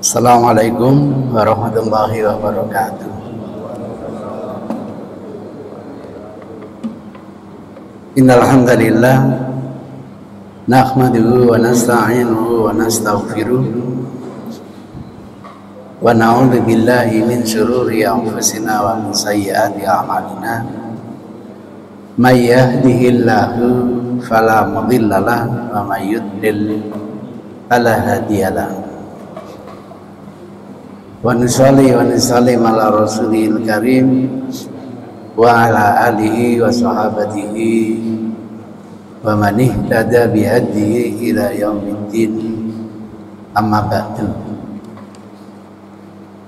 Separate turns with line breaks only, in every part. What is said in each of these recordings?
Assalamualaikum warahmatullahi wabarakatuh. Innal hamdalillah nahmaduhu wa nasta'inuhu wa nastaghfiruh wa na'udzu billahi min shururi anfusina wa min sayyiati a'malina. May yahdihillahu fala mudhillalah wa may yudlil fala hadiyalah. Wa nusalli wa nusallim ala rasulil karim wa ala alihi wa sahabatihi wa man ihtada bihadihi ila yaumiddin, amma ba'du.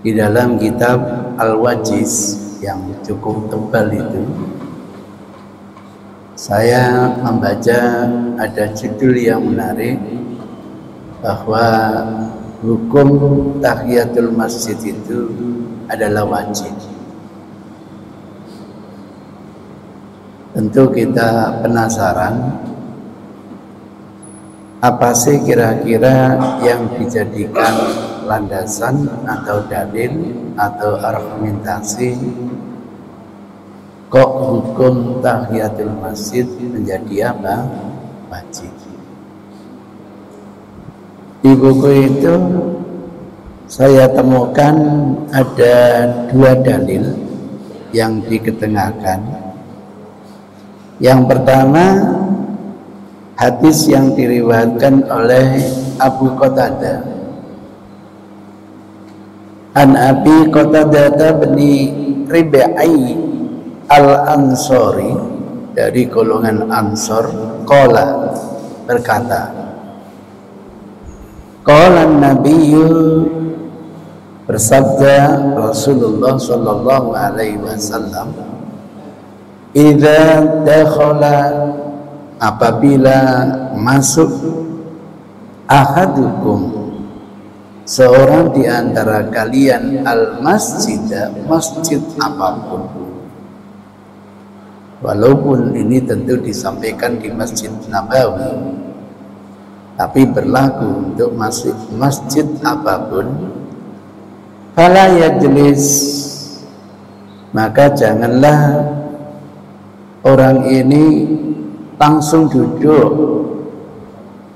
Di dalam kitab Al-Wajiz yang cukup tebal itu, saya membaca ada judul yang menarik bahwa hukum tahiyatul masjid itu adalah wajib. Tentu kita penasaran, apa sih kira-kira yang dijadikan landasan atau dalil atau argumentasi kok hukum tahiyatul masjid menjadi apa? Wajib. Di buku itu saya temukan ada dua dalil yang diketengahkan. Yang pertama, hadis yang diriwayatkan oleh Abu Qatadah. An Abi Qatadah bin Rib'i Al-Ansari, dari golongan Ansor, qala, berkata, qala Nabiyyu, bersabda Rasulullah sallallahu alaihi wasallam, idza dakhala, apabila masuk, ahadukum, seorang di antara kalian, al-masjid, masjid apapun, walaupun ini tentu disampaikan di Masjid Nabawi, tapi berlaku untuk masjid apapun, fala yajlis, maka janganlah orang ini langsung duduk,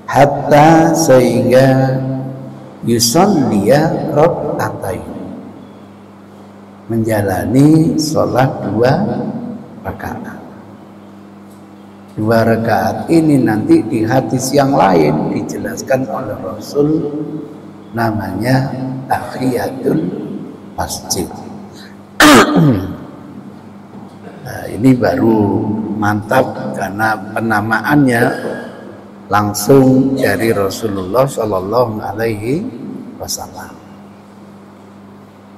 hatta, sehingga yusalliya rak'atain, menjalani sholat 2 rakaat. 2 rakaat ini nanti di hadis yang lain dijelaskan oleh Rasul, namanya tahiyatul masjid. Nah, ini baru mantap karena penamaannya langsung dari Rasulullah Shallallahu Alaihi Wasallam.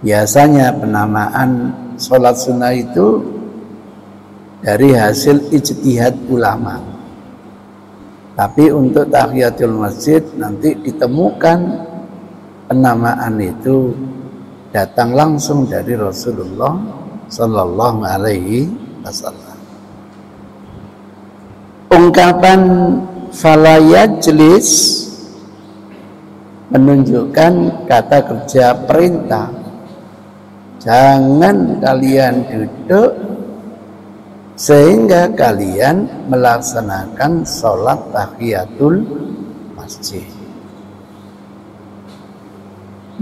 Biasanya penamaan sholat sunnah itu dari hasil ijtihad ulama, tapi untuk tahiyatul masjid nanti ditemukan penamaan itu datang langsung dari Rasulullah Sallallahu Alaihi Wasallam. Ungkapan fala yajlis menunjukkan kata kerja perintah, jangan kalian duduk sehingga kalian melaksanakan sholat tahiyatul masjid.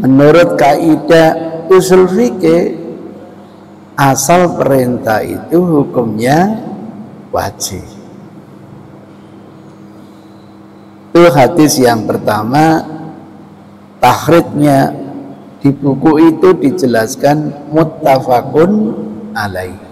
Menurut kaidah usul fikih, asal perintah itu hukumnya wajib. Itu hadis yang pertama. Tahridnya di buku itu dijelaskan muttafaqun alaih.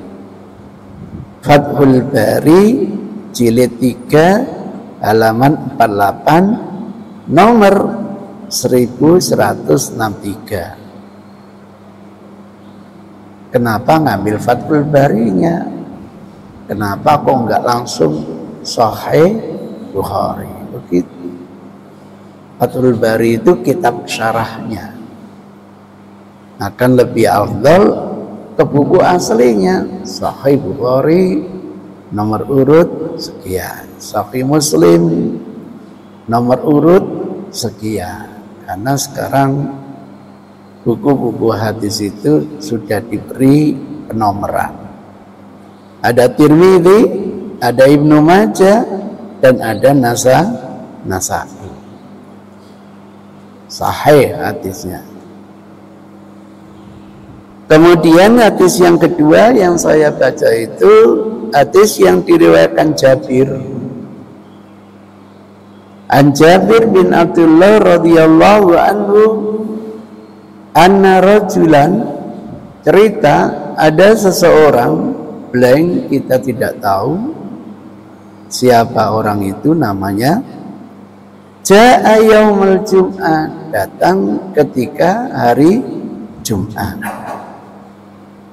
Fathul Bari jilid 3 halaman 48 nomor 1163. Kenapa ngambil Fathul Barinya? Kenapa kok enggak langsung Sahih Bukhari? Begitu. Fathul Bari itu kitab syarahnya. Akan lebih afdal ke buku aslinya. Sahih Bukhari nomor urut sekian, Sahih Muslim nomor urut sekian. Karena sekarang buku-buku hadis itu sudah diberi penomoran. Ada Tirmidzi, ada Ibnu Majah, dan ada Nasa'i. Sahih hadisnya. Kemudian hadis yang kedua yang saya baca itu hadis yang diriwayatkan Jabir. An Jabir bin Abdullah radhiyallahu anhu anna rajulan, cerita ada seseorang blank, kita tidak tahu siapa orang itu namanya. Ja'a yaumul jum'ah, datang ketika hari Jumat.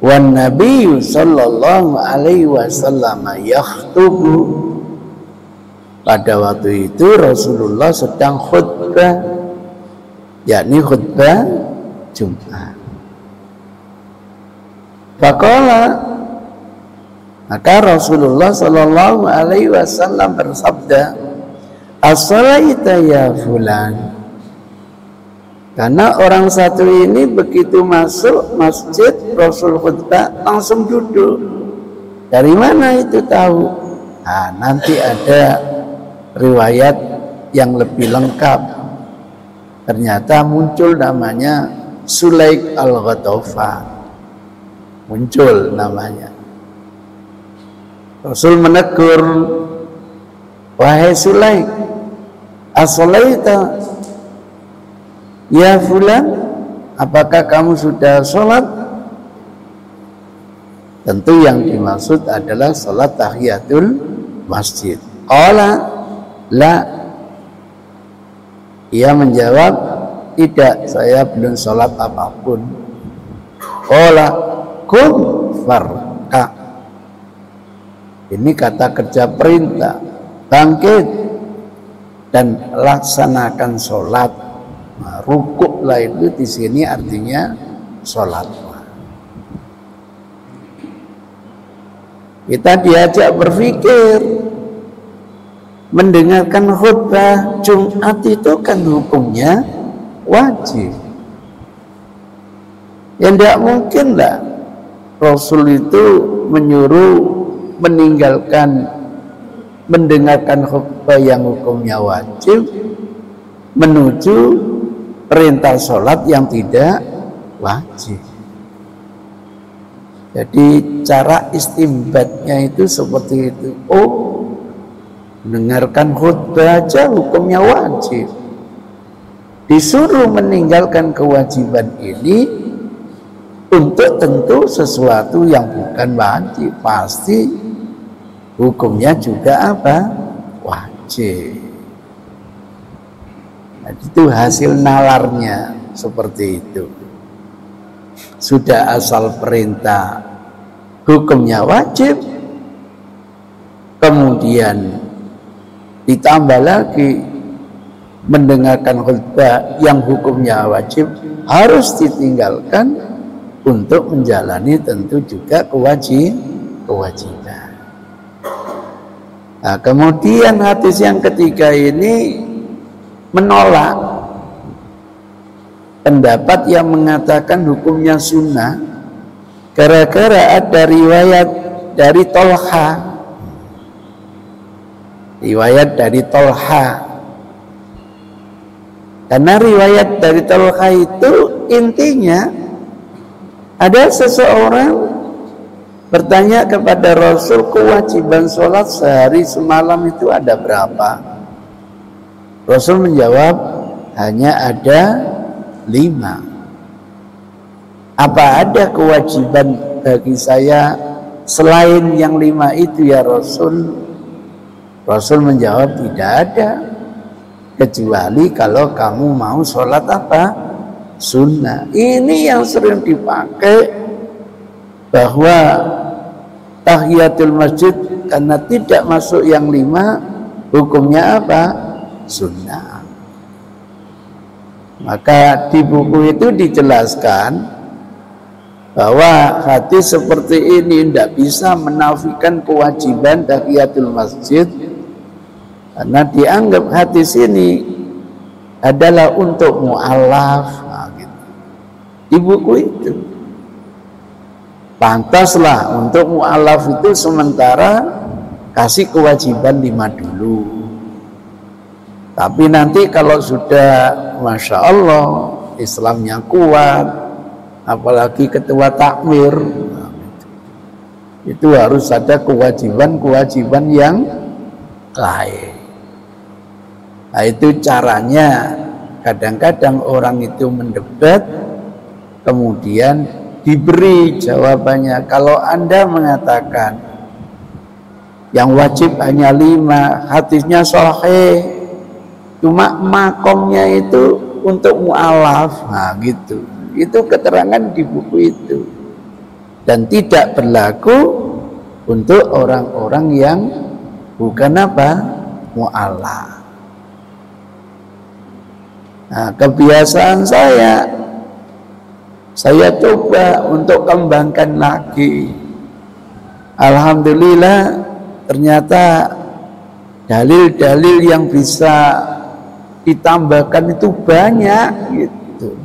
Wan Nabi sallallahu alaihi wasallam yakhutubu, pada waktu itu Rasulullah sedang khutbah, yakni khutbah Jumat. Faqala, maka Rasulullah sallallahu alaihi wasallam bersabda, as-salaita ya fulan. Karena orang satu ini begitu masuk masjid Rasul khutbah langsung duduk. Dari mana itu tahu? Nah, nanti ada riwayat yang lebih lengkap. Ternyata muncul namanya Sulaik al-Ghatafan. Muncul namanya. Rasul menegur, wahai Sulaik, as-salaita ya fulan, apakah kamu sudah sholat? Tentu yang dimaksud adalah sholat tahiyatul masjid. Qala la, ia menjawab, tidak, saya belum sholat apapun. Qala kum farka, ini kata kerja perintah, bangkit dan laksanakan sholat. Nah, rukuklah itu di sini artinya sholat. Kita diajak berpikir, mendengarkan khutbah Jumat itu kan hukumnya wajib. Ya tidak mungkin lah Rasul itu menyuruh meninggalkan mendengarkan khutbah yang hukumnya wajib menuju perintah sholat yang tidak wajib. Jadi cara istimbatnya itu seperti itu. Oh, mendengarkan khutbah aja hukumnya wajib, disuruh meninggalkan kewajiban ini untuk tentu sesuatu yang bukan wajib, pasti hukumnya juga apa? Wajib. Nah, itu hasil nalarnya seperti itu. Sudah asal perintah hukumnya wajib, kemudian ditambah lagi mendengarkan khutbah yang hukumnya wajib harus ditinggalkan untuk menjalani tentu juga kewajiban. Nah, kemudian hadis yang ketiga ini menolak pendapat yang mengatakan hukumnya sunnah gara-gara ada riwayat dari Tolha. Riwayat dari Tolha. Karena riwayat dari Tolha itu intinya ada seseorang bertanya kepada Rasul, kewajiban sholat sehari semalam itu ada berapa? Rasul menjawab, hanya ada 5. Apa ada kewajiban bagi saya selain yang 5 itu ya Rasul? Rasul menjawab, tidak ada, kecuali kalau kamu mau sholat apa? Sunnah. Ini yang sering dipakai, bahwa tahiyatul masjid karena tidak masuk yang 5 hukumnya apa? Sunnah. Maka di buku itu dijelaskan bahwa hadis seperti ini tidak bisa menafikan kewajiban tahiyatul masjid, karena dianggap hadis ini adalah untuk mu'alaf. Nah, gitu. di buku itu. Pantaslah untuk mu'alaf itu sementara kasih kewajiban 5 dulu. Tapi nanti kalau sudah Masya Allah Islamnya kuat, apalagi ketua takmir, itu harus ada kewajiban-kewajiban yang lain. Nah, itu caranya. Kadang-kadang orang itu mendebat, kemudian diberi jawabannya. Kalau Anda mengatakan yang wajib hanya 5, hadisnya sahih, cuma makomnya itu untuk mu'alaf, nah gitu. Itu keterangan di buku itu. Dan tidak berlaku untuk orang-orang yang bukan apa? Mu'alaf. Nah, kebiasaan saya coba untuk kembangkan lagi. Alhamdulillah ternyata dalil-dalil yang bisa ditambahkan itu banyak gitu.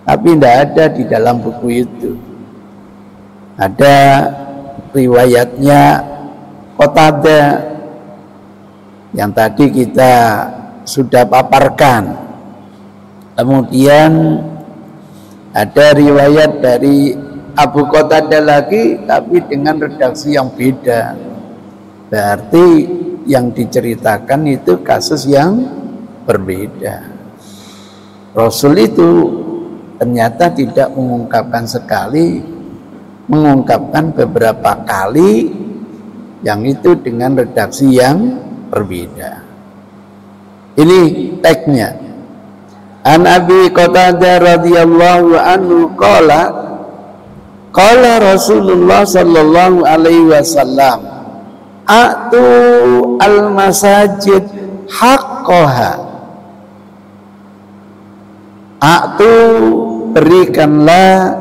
Tapi tidak ada di dalam buku itu. Ada riwayatnya Qatadah yang tadi kita sudah paparkan. Kemudian ada riwayat dari Abu Qatadah lagi, tapi dengan redaksi yang beda. Berarti yang diceritakan itu kasus yang berbeda. Rasul itu ternyata tidak mengungkapkan sekali, mengungkapkan beberapa kali, yang itu dengan redaksi yang berbeda. Ini teksnya. An Abi Qatadah radhiyallahu anhu qala Rasulullah sallallahu alaihi wasallam a'tu al-masajid haqqaha. A'tu, berikanlah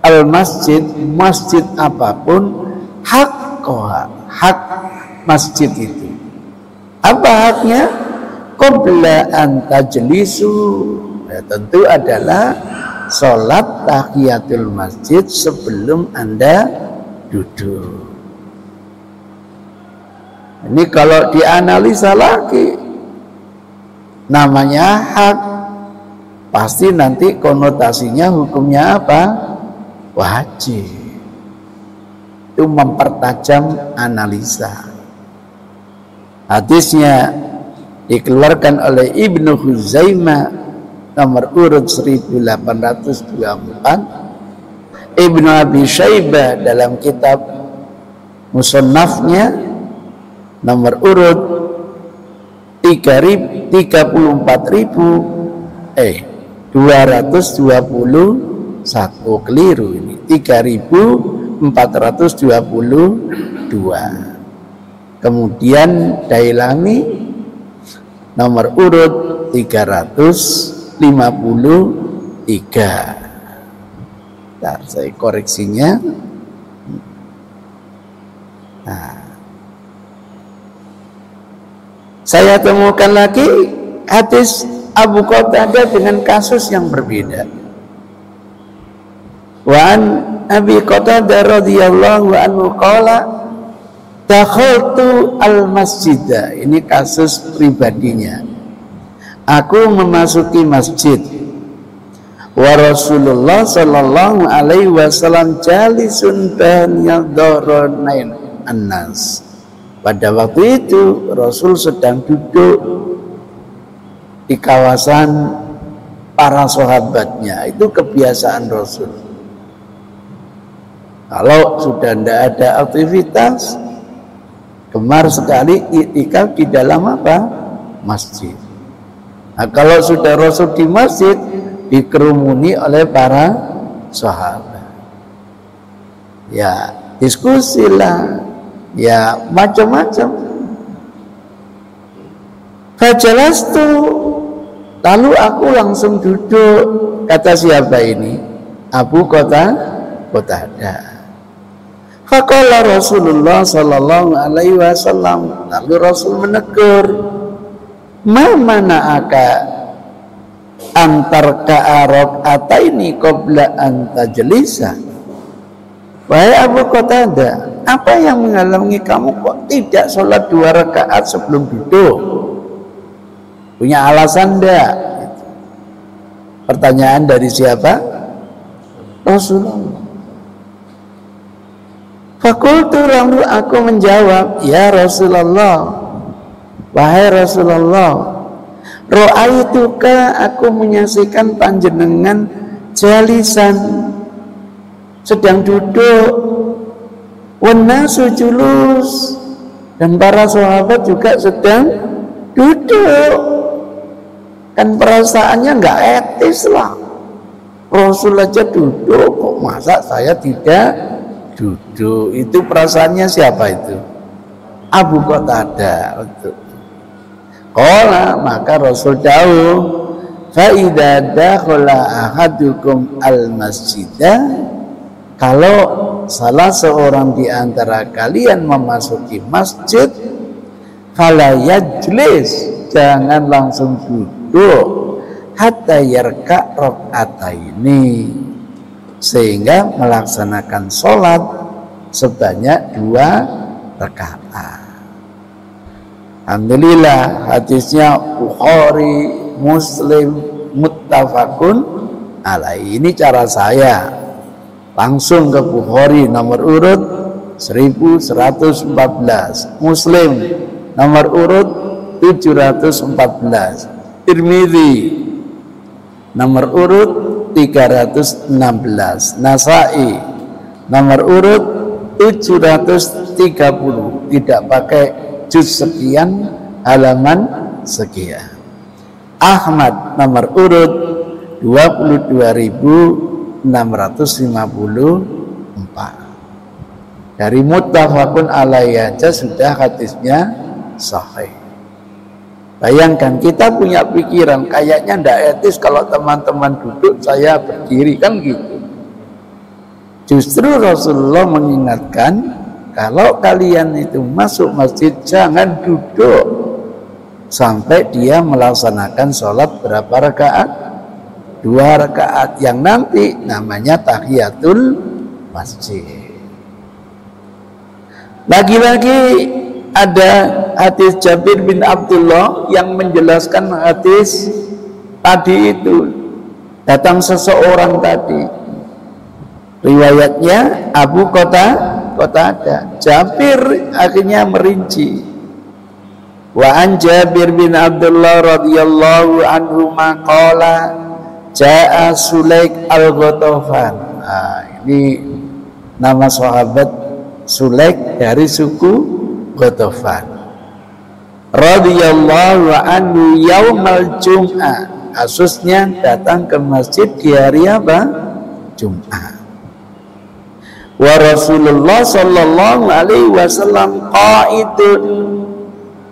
al-masjid, masjid apapun, haqqaha, hak masjid itu. Apa haknya? Qabla an tajlisu, ya, tentu adalah sholat tahiyatul masjid sebelum Anda duduk. Ini kalau dianalisa lagi, namanya hak, pasti nanti konotasinya hukumnya apa? Wajib. Itu mempertajam analisa. Hadisnya dikeluarkan oleh Ibnu Khuzaimah nomor urut 1824, Ibnu Abi Syaibah dalam kitab Musannafnya nomor urut 221, keliru ini, 3422. Kemudian Dailami nomor urut 353. Bentar, saya koreksinya. Nah, saya temukan lagi hadis Abu Qatadah dengan kasus yang berbeda. Wa an Abi Qatadah radhiyallahu anhu qala dakhaltu al-masjidah. Ini kasus pribadinya. Aku memasuki masjid. Wa Rasulullah sallallahu alaihi wasallam jalisun baina dharainain annas. Pada waktu itu Rasul sedang duduk di kawasan para sahabatnya. Itu kebiasaan Rasul. Kalau sudah tidak ada aktivitas, gemar sekali iktikaf di dalam apa? Masjid. Nah, kalau sudah Rasul di masjid, dikerumuni oleh para sahabat. Ya, diskusilah, ya macam-macam. Fajalastu, lalu aku langsung duduk. Kata siapa ini? Abu Qatadah. Faqala Rasulullah sallallahu alaihi wasallam, lalu Rasul menegur, "Ma mana'aka antar ka'arok'ataini qabla an tajlisa. Wahai Abu Qatadah, apa yang menghalangi kamu kok tidak sholat 2 rakaat sebelum duduk? Punya alasan enggak? Pertanyaan dari siapa? Rasulullah. Fakultu, lalu aku menjawab, ya Rasulullah, wahai Rasulullah, ro'aituka, aku menyaksikan panjenengan jalisan, sedang duduk, wannasu julus, dan para sahabat juga sedang duduk. Kan perasaannya nggak etis lah, Rasul aja duduk, kok masa saya tidak duduk? Itu perasaannya siapa itu? Abu Qatadah. Qala, maka Rasul jauh, fa idza dakhala ahadukum al masjidah, kalau salah seorang di antara kalian memasuki masjid, fala yajlis, jangan langsung duduk, hatta yarka rakaataini, sehingga melaksanakan sholat sebanyak 2 rakaat. Alhamdulillah, hadisnya Bukhari, Muslim, muttafaqun alaih. Ini cara saya, langsung ke Bukhari nomor urut 1114, Muslim nomor urut 714, Tirmidzi nomor urut 316, Nasai nomor urut 730, tidak pakai juz sekian, halaman sekian. Ahmad nomor urut 22.654. Dari muttafaqun alaihi aja sudah hadisnya sahih. Bayangkan, kita punya pikiran kayaknya ndak etis kalau teman-teman duduk saya berdiri, kan gitu. Justru Rasulullah mengingatkan, kalau kalian itu masuk masjid jangan duduk sampai dia melaksanakan sholat berapa rakaat? 2 rakaat, yang nanti namanya tahiyatul masjid. Lagi-lagi ada hadis Jabir bin Abdullah yang menjelaskan hadis tadi itu. Datang seseorang tadi, riwayatnya Abu Qatadah. Jabir akhirnya merinci. Wa an Jabir bin Abdullah radhiyallahu anhu maqala jaa Sulaik al-Ghatafan. Nah, ini nama sahabat Sulaik dari suku Ghatafan. Radhiyallahu anhu yaumal jum'ah. Kasusnya datang ke masjid di hari apa? Jum'ah. Wa Rasulullah sallallahu alaihi wasallam qaidun.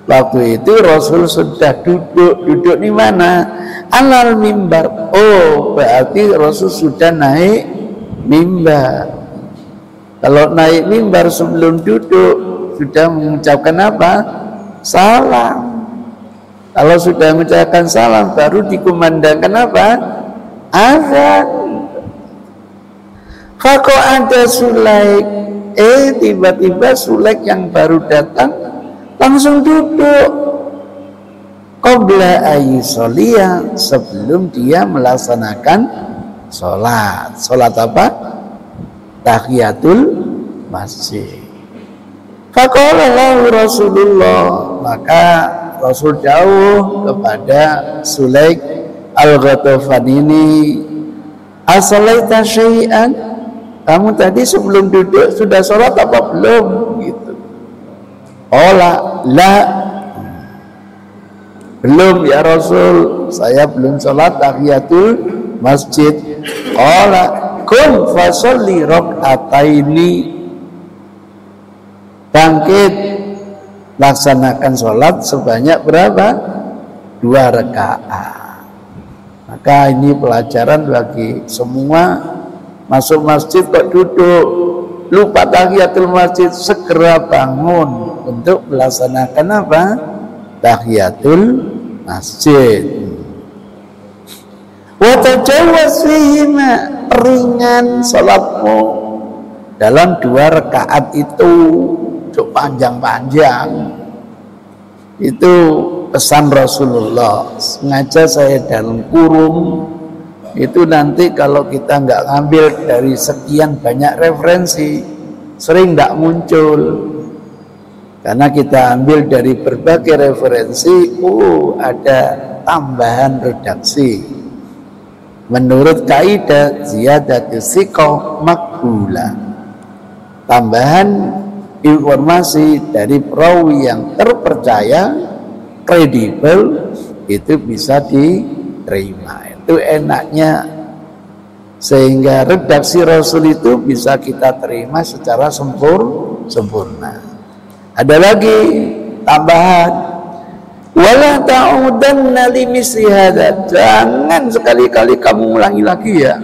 Waktu itu Rasul sudah duduk di mana? Alal mimbar. Oh, berarti Rasul sudah naik mimbar. Kalau naik mimbar sebelum duduk sudah mengucapkan apa? Salam. Kalau sudah mengucapkan salam baru dikumandangkan apa? Azan. Fako ada Sulaik, tiba-tiba Sulaik yang baru datang langsung duduk. Qabla ayyusoliyah, sebelum dia melaksanakan sholat. Sholat apa? Tahiyatul masjid. Faqala lahu Rasulullah, maka Rasul jauh kepada Sulaik al-Ghatafan ini, asalaita syai'an, kamu tadi sebelum duduk sudah sholat apa belum? Gitu. Ola, la, belum ya Rasul, saya belum sholat tahiyatul masjid. Ola, kum fasolli rakaataini, bangkit laksanakan sholat sebanyak berapa? 2 rakaat. Maka ini pelajaran bagi semua. Masuk masjid kok duduk, lupa tahiyatul masjid, segera bangun untuk melaksanakan apa? Tahiyatul masjid. Wa tajawwaz fihima, ringan salatmu dalam 2 rakaat itu, cukup panjang-panjang. Itu pesan Rasulullah. Sengaja saya dalam kurung itu, nanti kalau kita nggak ngambil dari sekian banyak referensi sering nggak muncul, karena kita ambil dari berbagai referensi. Ada tambahan redaksi menurut kaidah ziyadatu thiqah maqbulah, tambahan informasi dari perawi yang terpercaya, kredibel, itu bisa diterima. Itu enaknya, sehingga redaksi Rasul itu bisa kita terima secara sempurna. Ada lagi tambahan, wala ta'udanna limisli hadza, jangan sekali-kali kamu ulangi lagi ya.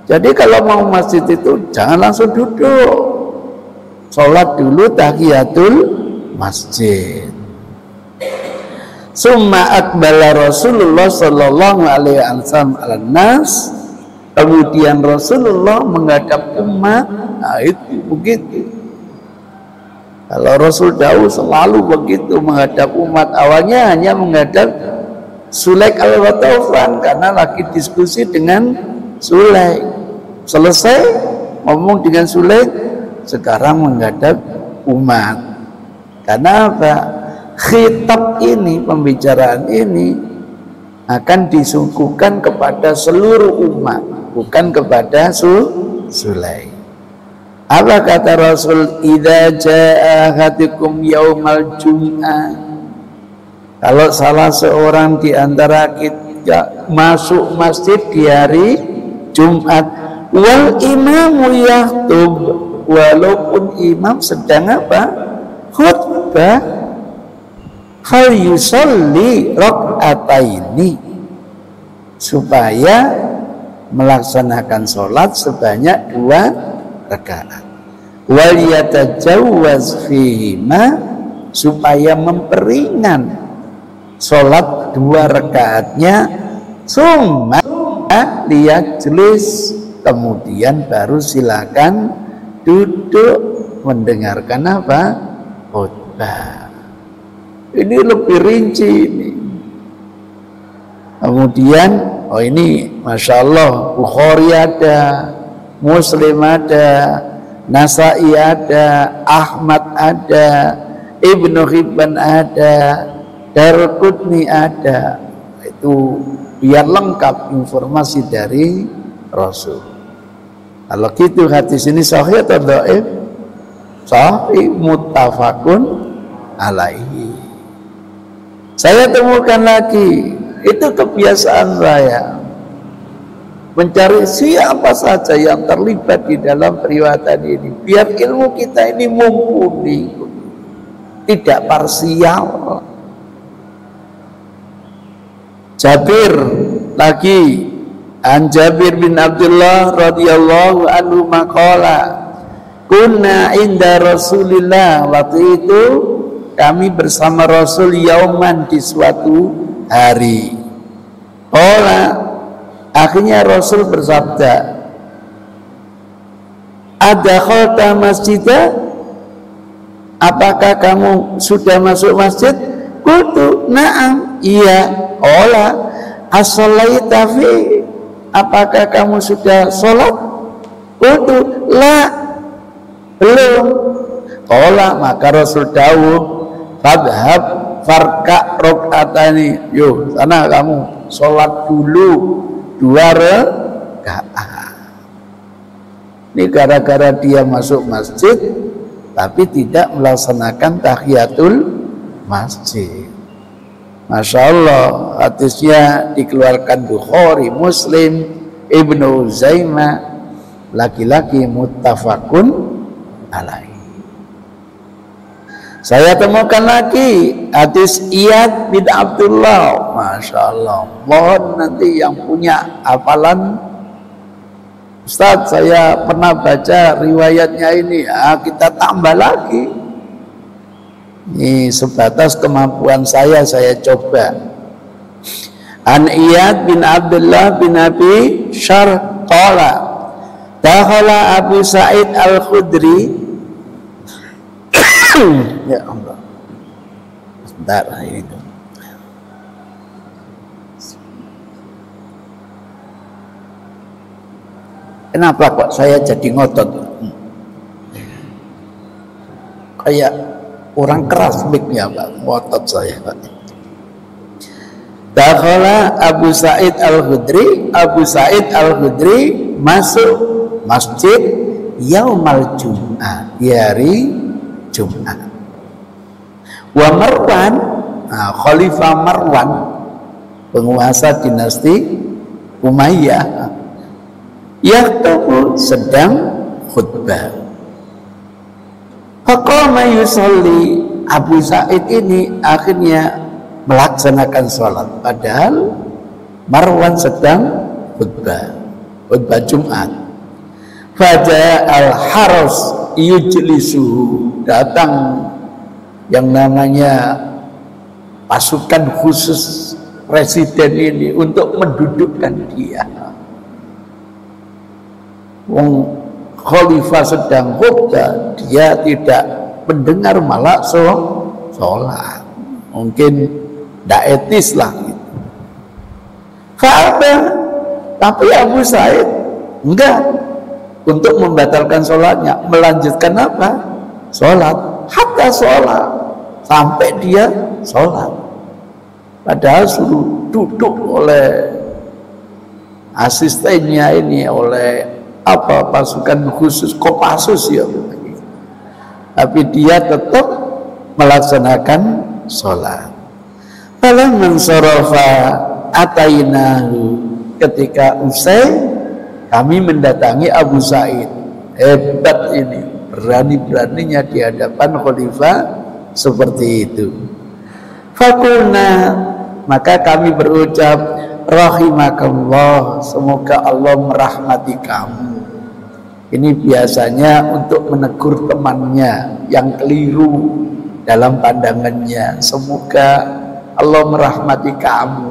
Jadi kalau mau masjid itu jangan langsung duduk, sholat dulu tahiyatul masjid. Summa akbala Rasulullah sallallahu alaihi wasallam al-nas, kemudian Rasulullah menghadap umat. Nah, itu begitu. Kalau Rasul Daud selalu begitu menghadap umat. Awalnya hanya menghadap Sulaik al-Watawfan karena lagi diskusi dengan Sulaik. Selesai ngomong dengan Sulaik, sekarang menghadap umat. Karena apa? Khitab ini, pembicaraan ini akan disuguhkan kepada seluruh umat, bukan kepada Sulaik. Apa kata Rasul? Idza jaa ahadikum yaumal jum'ah, kalau salah seorang di antara kita masuk masjid di hari Jumat, wal imamu yahtub, walaupun imam sedang apa? Khutbah, hal yusalli rakaataini, supaya melaksanakan sholat sebanyak 2 rakaat. Wal yatajawwaz fihima, supaya memperingan sholat 2 rakaatnya. Summa liyajlis, kemudian baru silakan duduk mendengarkan apa? Khutbah. Ini lebih rinci ini. Kemudian, oh ini Masya Allah, Bukhari ada, Muslim ada, Nasai ada, Ahmad ada, Ibnu Hibban ada, Darqutni ada. Itu biar lengkap informasi dari Rasul. Kalau gitu hadis ini sahih atau dhaif? Sahih, muttafaqun alaihi. Saya temukan lagi, itu kebiasaan saya, mencari siapa saja yang terlibat di dalam periwatan ini, biar ilmu kita ini mumpuni, tidak parsial. Jabir lagi, an Jabir bin Abdullah radhiyallahu anhu maqala, kunna inda Rasulillah, waktu itu kami bersama Rasul yauman, di suatu hari. Akhirnya Rasul bersabda, adakhalta masjidah, apakah kamu sudah masuk masjid? Qultu na'am, iya. As-shalaita fi, apakah kamu sudah sholat? Qultu la, belum. Maka Rasul dawuh, fadhhab farka rakaatani, yuk sana kamu sholat dulu 2 rakaat. Ini gara-gara dia masuk masjid tapi tidak melaksanakan tahiyatul masjid. Masya Allah, hadisnya dikeluarkan Bukhari, Muslim, Ibnu Uzaimah, laki-laki muttafaqun alaihi. Saya temukan lagi hadis Iyad bin Abdullah. Masya Allah, mohon nanti yang punya hafalan, Ustaz saya pernah baca riwayatnya ini, kita tambah lagi. Ini sebatas kemampuan saya coba. An Iyad bin Abdullah bin Abi Syarh qala dakhala Abu Sa'id Al-Khudri. Ya Allah, sebentar itu. Kenapa kok saya jadi ngotot? Kayak orang keras mic-nya, Pak. Ngotot saya, Pak. Dakhala Abu Sa'id Al-Khudri. Abu Sa'id Al-Khudri masuk masjid yaumal Jum'ah, di hari Jumat. Wa Marwan, Khalifah Marwan, penguasa dinasti Umayyah, yaktubu sedang khutbah. Faqama yusolli. Abu Sa'id ini akhirnya melaksanakan sholat, padahal Marwan sedang khutbah Jumat. Faja al-haros yujlisuhu, datang yang namanya pasukan khusus presiden ini untuk mendudukkan dia. Wong khalifah sedang khutbah, dia tidak mendengar, malah sholat. Mungkin tidak etis lah gitu. Tapi Abu Sa'id enggak, untuk membatalkan sholatnya, melanjutkan apa? Sholat, hatta sholat, sampai dia sholat. Padahal suruh duduk oleh asistennya ini, oleh pasukan khusus Kopassus ya. Tapi dia tetap melaksanakan sholat. Falamman sarafa atainahu, ketika usai kami mendatangi Abu Sa'id. Hebat ini, berani-beraninya di hadapan khalifah seperti itu. Fakulna, maka kami berucap, rahimakallah, semoga Allah merahmati kamu. Ini biasanya untuk menegur temannya yang keliru dalam pandangannya. Semoga Allah merahmati kamu,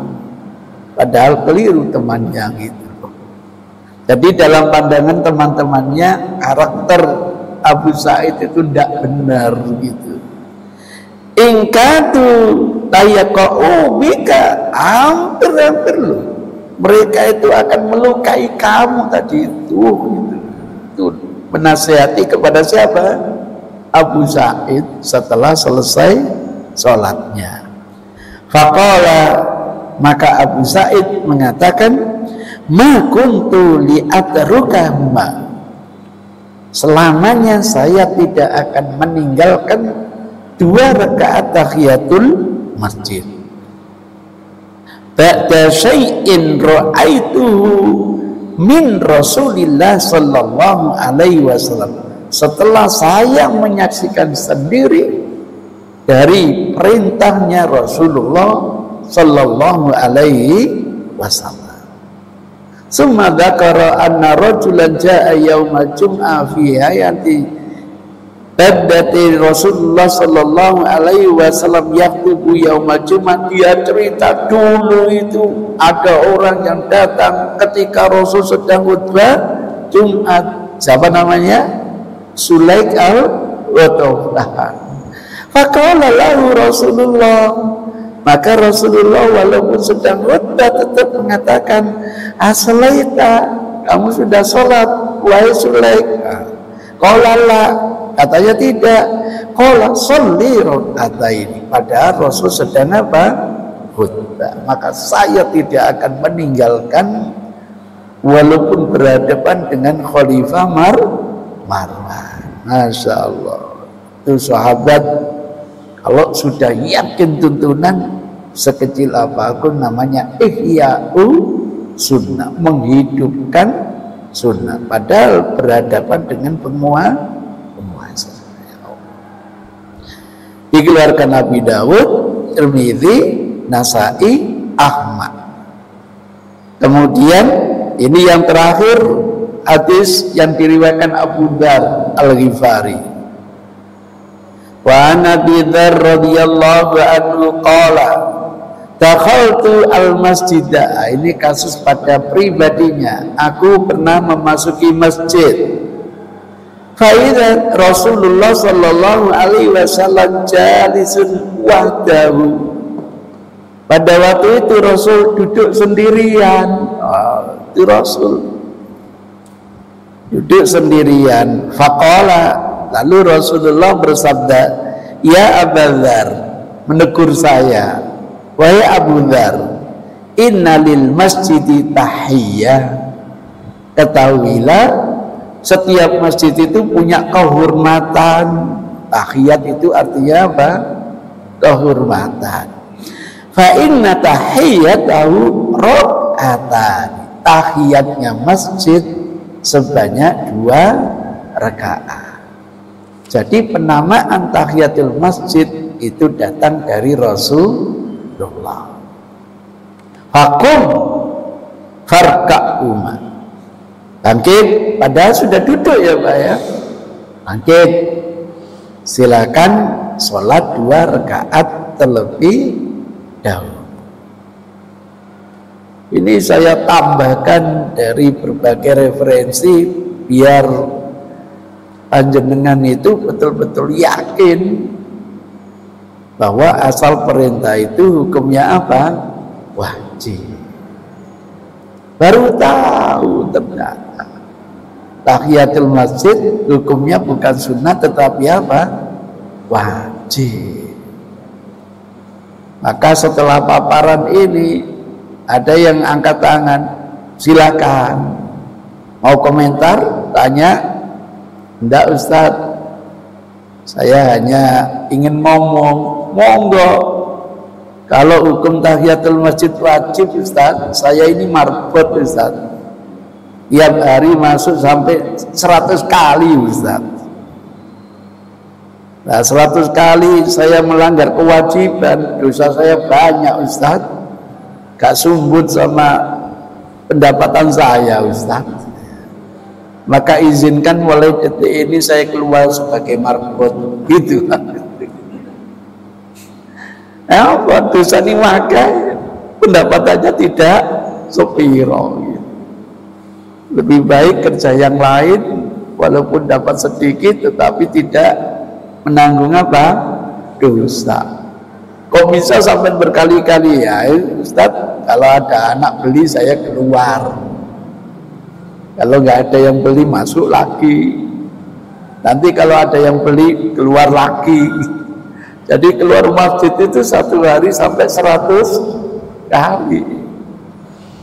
padahal keliru temannya gitu. Jadi dalam pandangan teman-temannya, karakter Abu Sa'id itu tidak benar gitu. Ingkatu tayaqa'u bika, hampir loh, mereka itu akan melukai kamu tadi itu menasihati kepada siapa? Abu Sa'id setelah selesai sholatnya. Faqala, maka Abu Sa'id mengatakan, ma kuntu li'atrukahuma, selamanya saya tidak akan meninggalkan 2 rakaat tahiyatul masjid. Ba'da syai'in ra'aituhu min Rasulillah sallallahu alaihi wasallam, setelah saya menyaksikan sendiri dari perintahnya Rasulullah sallallahu alaihi wasallam. Summa dzakara anna rajulan jaa yaumal jum'ah fi hayati badati Rasulullah sallallahu alaihi wasallam yaktubu yaumal jum'ah. Dia cerita dulu itu ada orang yang datang ketika Rasul sedang khutbah Jumat. Siapa namanya? Sulaik al-Wadawlah. Faqala lahu Rasulullah, maka Rasulullah walaupun sedang khutbah tetap mengatakan, asalaita, kamu sudah sholat wahai Sulaik? Qala la, katanya tidak. Qala sholli raka'ataini, padahal Rasul sedang apa? Khutbah. Maka saya tidak akan meninggalkan walaupun berhadapan dengan Khalifah Marwan. Masya Allah, itu sahabat kalau sudah yakin tuntunan sekecil apapun, namanya ihya'u sunnah, menghidupkan sunnah, padahal berhadapan dengan penguasa. Dikeluarkan Abi Dawud, Tirmidzi, Nasai, Ahmad. Kemudian ini yang terakhir, hadis yang diriwayatkan Abu Dzar Al-Ghifari. Wa Nabi Dzar radhiyallahu anhu qala dakhaltu al-masjidah, ini kasus pada pribadinya, aku pernah memasuki masjid. Faidan Rasulullah sallallahu alaihi wasallam jalisun wahdahu. Pada waktu itu Rasul duduk sendirian. Itu Rasul duduk sendirian. Faqala, lalu Rasulullah bersabda, ya Abu Dzar, menegur saya, wahai Abu Dzar, innalil masjidi tahiyyah, ketahuilah setiap masjid itu punya kehormatan. Tahiyat itu artinya apa? Kehormatan. Fa inna tahiyyatahu rak'atan, tahiyatnya masjid sebanyak 2 rakaat. Jadi penamaan tahiyatul masjid itu datang dari Rasulullah. Hakum farka'uma, bangkit, padahal sudah duduk ya Pak ya. Bangkit, silakan sholat 2 rakaat terlebih dahulu. Ini saya tambahkan dari berbagai referensi biar panjenengan itu betul-betul yakin bahwa asal perintah itu hukumnya apa? Wajib. Baru tahu ternyata tahiyatul masjid hukumnya bukan sunnah tetapi apa? Wajib. Maka setelah paparan ini ada yang angkat tangan, silakan. Mau komentar? Tanya? Enggak Ustaz, saya hanya ingin ngomong. Monggo. Kalau hukum tahiyatul masjid wajib Ustaz, saya ini marbot Ustaz, tiap hari masuk sampai 100 kali Ustaz. Nah 100 kali saya melanggar kewajiban, dosa saya banyak Ustaz. Gak sumbut sama pendapatan saya Ustaz. Maka izinkan mulai detik ini saya keluar sebagai marbot gitu. Apa dosa ini maka pendapatannya tidak sepiro gitu. Lebih baik kerja yang lain walaupun dapat sedikit tetapi tidak menanggung apa? Dosa. Kok bisa sampai berkali-kali ya Ustaz, kalau ada anak beli saya keluar, kalau nggak ada yang beli masuk lagi, nanti kalau ada yang beli keluar lagi. Jadi keluar masjid itu 1 hari sampai 100 kali.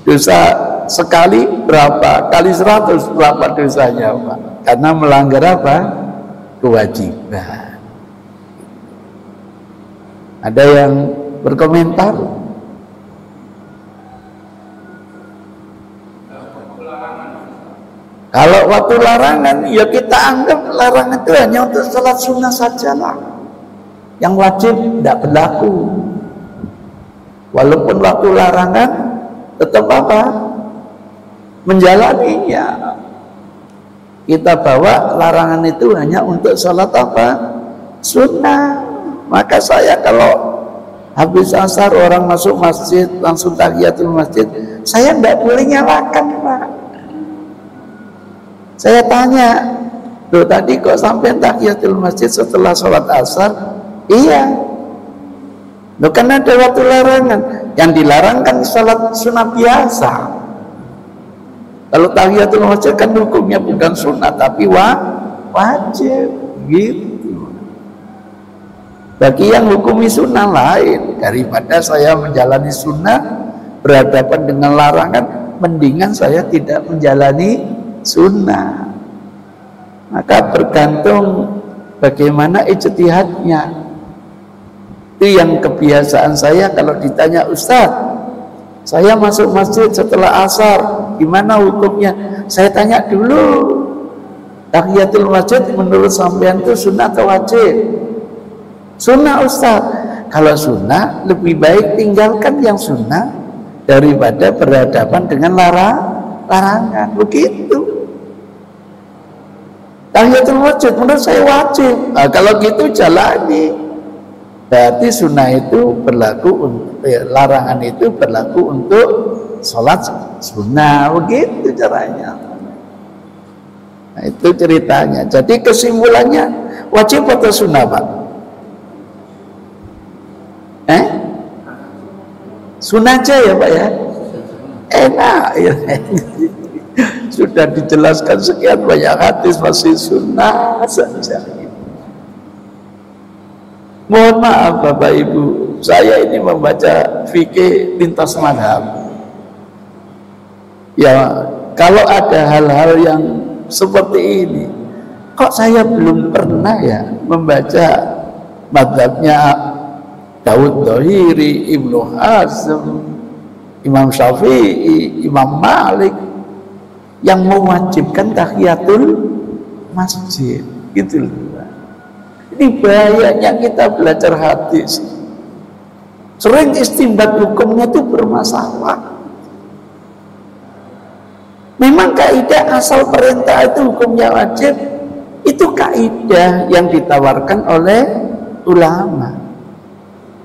Dosa sekali berapa? Kali 100 berapa dosanya Pak? Karena melanggar apa? Kewajiban. Ada yang berkomentar? Kalau waktu larangan, ya kita anggap larangan itu hanya untuk sholat sunnah saja lah. Yang wajib tidak berlaku. Walaupun waktu larangan tetap apa? Menjalaninya. Kita bawa larangan itu hanya untuk sholat apa? Sunnah. Maka saya kalau habis asar orang masuk masjid langsung tahiyatul masjid, saya tidak boleh nyalakan Pak. Saya tanya, loh tadi kok sampai tahiyatul masjid setelah sholat asar? Iya. Loh kan ada waktu larangan. Yang dilarang kan sholat sunnah biasa. Kalau tahiyatul masjid kan hukumnya bukan sunnah tapi wajib gitu. Bagi yang hukumi sunnah lain, daripada saya menjalani sunnah berhadapan dengan larangan, mendingan saya tidak menjalani sunnah. Maka bergantung bagaimana ijtihadnya. Itu yang kebiasaan saya kalau ditanya, Ustaz, saya masuk masjid setelah asar, gimana hukumnya? Saya tanya dulu, tahiyatul masjid menurut sampean itu sunnah atau wajib? Sunnah Ustaz. Kalau sunnah lebih baik tinggalkan yang sunnah daripada berhadapan dengan larangan. Begitu. Tahiyatul masjid menurut saya wajib. Nah, kalau gitu jalani. Berarti sunnah itu berlaku untuk larangan itu berlaku untuk sholat sunnah, begitu caranya. Nah, itu ceritanya. Jadi kesimpulannya wajib atau sunnah, Pak? Sunnah aja ya, Pak ya. Enak ya. Sudah dijelaskan sekian banyak hadis, masih sunnah saja. Mohon maaf Bapak Ibu, saya ini membaca fikih lintas mazhab. Ya, kalau ada hal-hal yang seperti ini, kok saya belum pernah ya membaca mazhabnya Daud Dhahiri, Ibnu Hazm, Imam Syafi'i, Imam Malik yang mewajibkan tahiyatul masjid, gitu loh. Ini bahayanya kita belajar hadis, sering istinbat hukumnya itu bermasalah. Memang kaidah asal perintah itu hukumnya wajib, itu kaidah yang ditawarkan oleh ulama.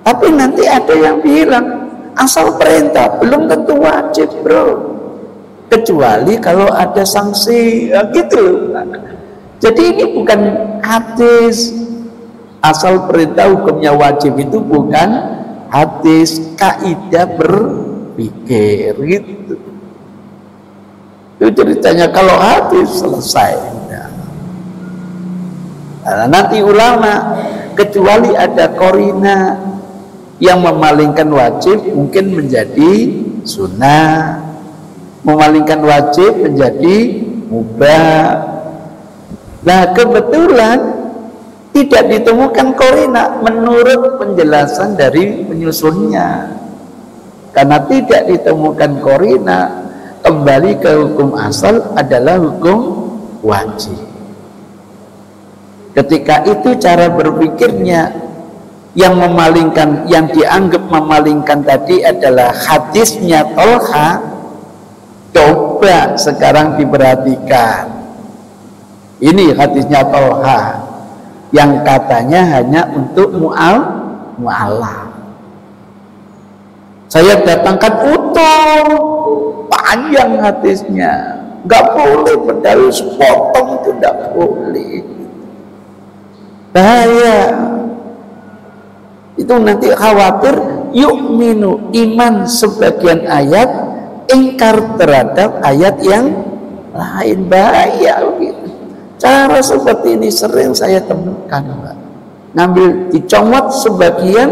Tapi nanti ada yang bilang asal perintah belum tentu wajib, bro, kecuali kalau ada sanksi, ya gitu loh. Jadi ini bukan hadis asal perintah hukumnya wajib, itu bukan hadis, kaidah berpikir gitu. Itu ceritanya. Kalau hadis selesai. Nah, nanti ulama kecuali ada korina yang memalingkan wajib mungkin menjadi sunnah, memalingkan wajib menjadi mubah. Nah kebetulan tidak ditemukan korina menurut penjelasan dari penyusunnya. Karena tidak ditemukan korina, kembali ke hukum asal adalah hukum wajib. Ketika itu cara berpikirnya yang memalingkan, yang dianggap memalingkan tadi adalah hadisnya Tolha. Coba sekarang diperhatikan, ini hadisnya Tolha yang katanya hanya untuk mu'alaf. Saya datangkan utuh, panjang hadisnya, nggak boleh padahal sepotong, itu nggak boleh, bahaya. Itu nanti khawatir yu'minu, iman sebagian ayat, ingkar terhadap ayat yang lain, bahaya gitu. Cara seperti ini sering saya temukan, Pak. Ngambil dicomot sebagian,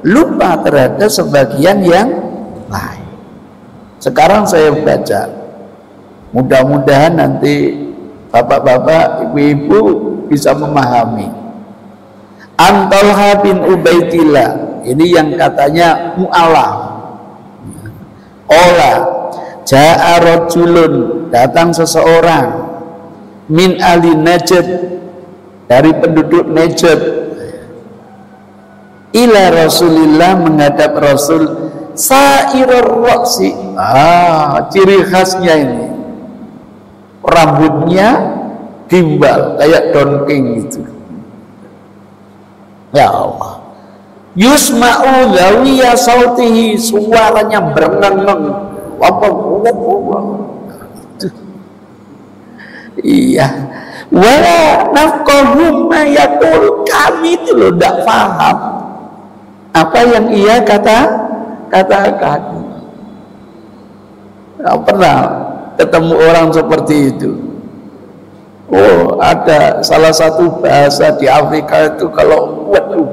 lupa terhadap sebagian yang lain. Sekarang saya baca, mudah-mudahan nanti bapak-bapak, ibu-ibu bisa memahami. An-Talha bin Ubaidillah, ini yang katanya mu'alaf. Ola ja'a rajulun, datang seseorang, min ahli Najd, dari penduduk Najd, ila Rasulillah, menghadap Rasul, sairur ra'si, ciri khasnya ini rambutnya gimbal kayak dongking gitu. Ya Allah, yusma'u dhawiya sautihi, suaranya berengeng. Iya, wala nafqahu ma yaqul, kami itu loh tidak paham apa yang ia katakan. Tidak pernah ketemu orang seperti itu. Oh, ada salah satu bahasa di Afrika itu kalau waduh,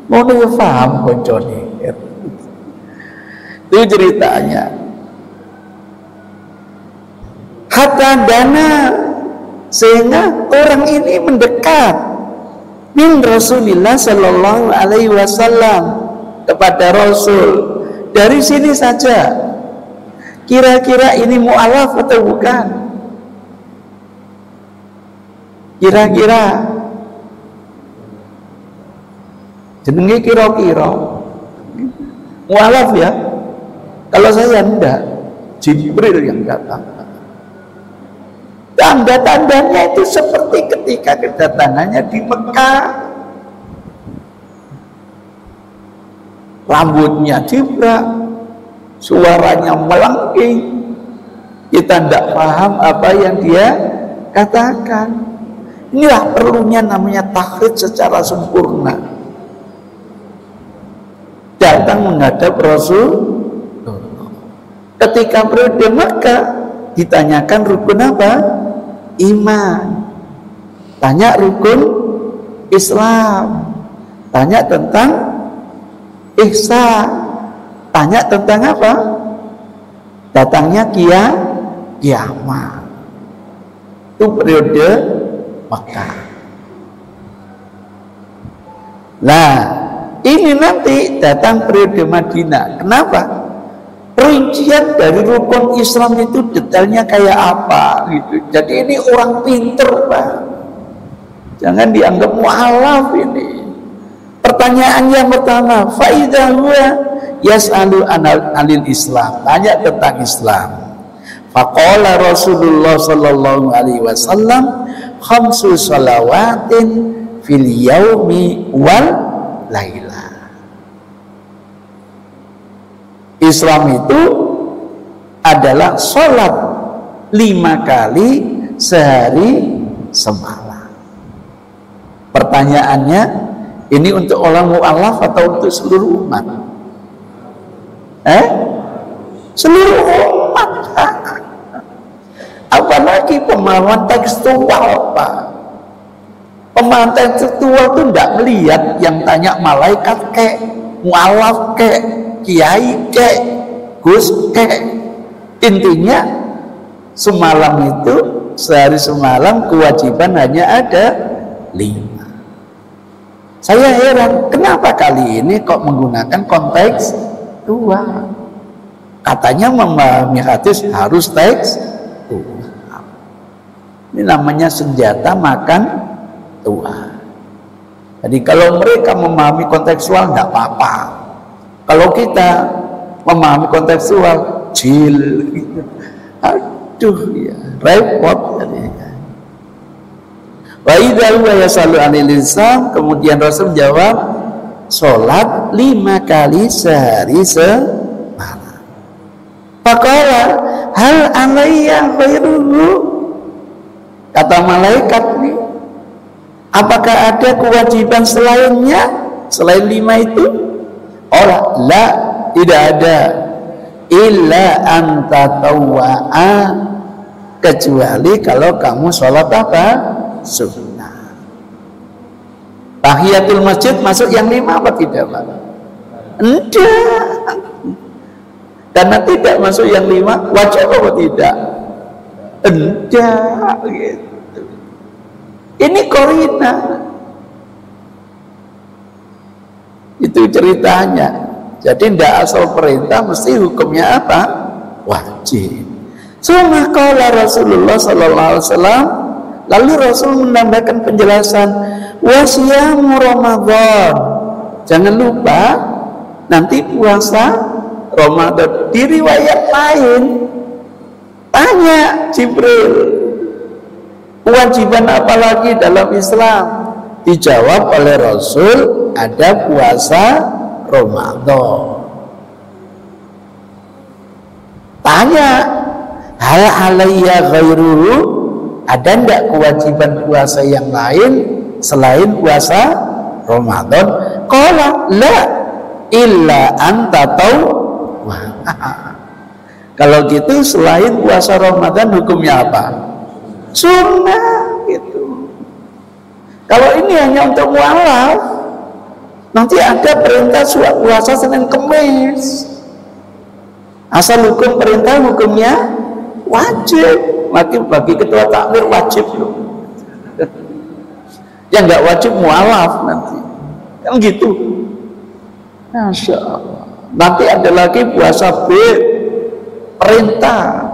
mau nih paham koncone. Itu ceritanya. Hatta dana, sehingga orang ini mendekat min Rasulillah Sallallahu Alaihi Wasallam, kepada Rasul. Dari sini saja, kira-kira ini mu'alaf atau bukan? Kira-kira jenenge kira-kira mu'alaf ya? Kalau saya enggak, Jibril yang datang. Tanda-tandanya itu seperti ketika kedatangannya di Mekah. Rambutnya jibrak, suaranya melengking. Kita tidak paham apa yang dia katakan. Inilah perlunya namanya taklid secara sempurna. Datang menghadap Rasul. Ketika periode Mekah ditanyakan rukun apa? Iman. Tanya rukun Islam. Tanya tentang ihsan. Tanya tentang apa? Datangnya kiamat. Itu periode Mekah. Nah, ini nanti datang periode Madinah. Kenapa? Perincian dari rukun Islam itu detailnya kayak apa gitu. Jadi ini orang pinter, Pak. Jangan dianggap mu'alaf ini. Pertanyaan yang pertama, faidah huwa yas'alu anil Islam. Tanya tentang Islam. Faqala Rasulullah sallallahu alaihi wasallam khamsu shalawatin fil yaumi wal laila. Islam itu adalah sholat 5 kali sehari semalam. Pertanyaannya, ini untuk orang mu'alaf atau untuk seluruh umat? Seluruh umat. Apalagi pemahaman tekstual, Pak. Pemahaman tekstual itu tidak melihat yang tanya malaikat kek, mu'alaf kek, kiai kek, gus kek. Intinya semalam itu, sehari semalam kewajiban hanya ada 5. Saya heran, kenapa kali ini kok menggunakan konteks tua? Katanya memahami hadis harus teks tua. Ini namanya senjata makan tua. Jadi kalau mereka memahami kontekstual tidak apa-apa. Kalau kita memahami kontekstual, jil, aduh ya, repot jadinya. Wa idza huwa yasallu anil Islam, kemudian Rasul menjawab, sholat 5 kali sehari semalam. Faqala hal alayya khairuhu, kata malaikat nih, apakah ada kewajiban selainnya, selain 5 itu? Oh la, tidak ada. Illa anta tawwa'a, kecuali kalau kamu sholat apa? Sunnah. Tahiyatul masjid masuk yang 5 apa tidak, Pak? Enggak. Karena tidak masuk yang 5, wajib apa tidak? Enggak gitu. Ini korina. Itu ceritanya. Jadi tidak asal perintah, mesti hukumnya apa? Wajib. Suma qala Rasulullah sallallahu alaihi wasallam, lalu Rasul menambahkan penjelasan, wasiyamu Ramadan. Jangan lupa nanti puasa Ramadan. Di riwayat lain tanya Jibril, kewajiban apa lagi dalam Islam? Dijawab oleh Rasul, ada puasa Ramadan. Tanya, hal alayya ghairuhu, ada enggak kewajiban puasa yang lain selain puasa Ramadan? Qala la illa anta tawwa. Kalau gitu selain puasa Ramadan hukumnya apa? Sunnah gitu. Kalau ini hanya untuk mualaf, nanti ada perintah puasa Senin Kemis. Asal hukum perintah hukumnya wajib. Bagi ketua takmir wajib loh. Yang nggak wajib mualaf nanti. Kan gitu. Masya Allah. Nanti ada lagi puasa B, perintah.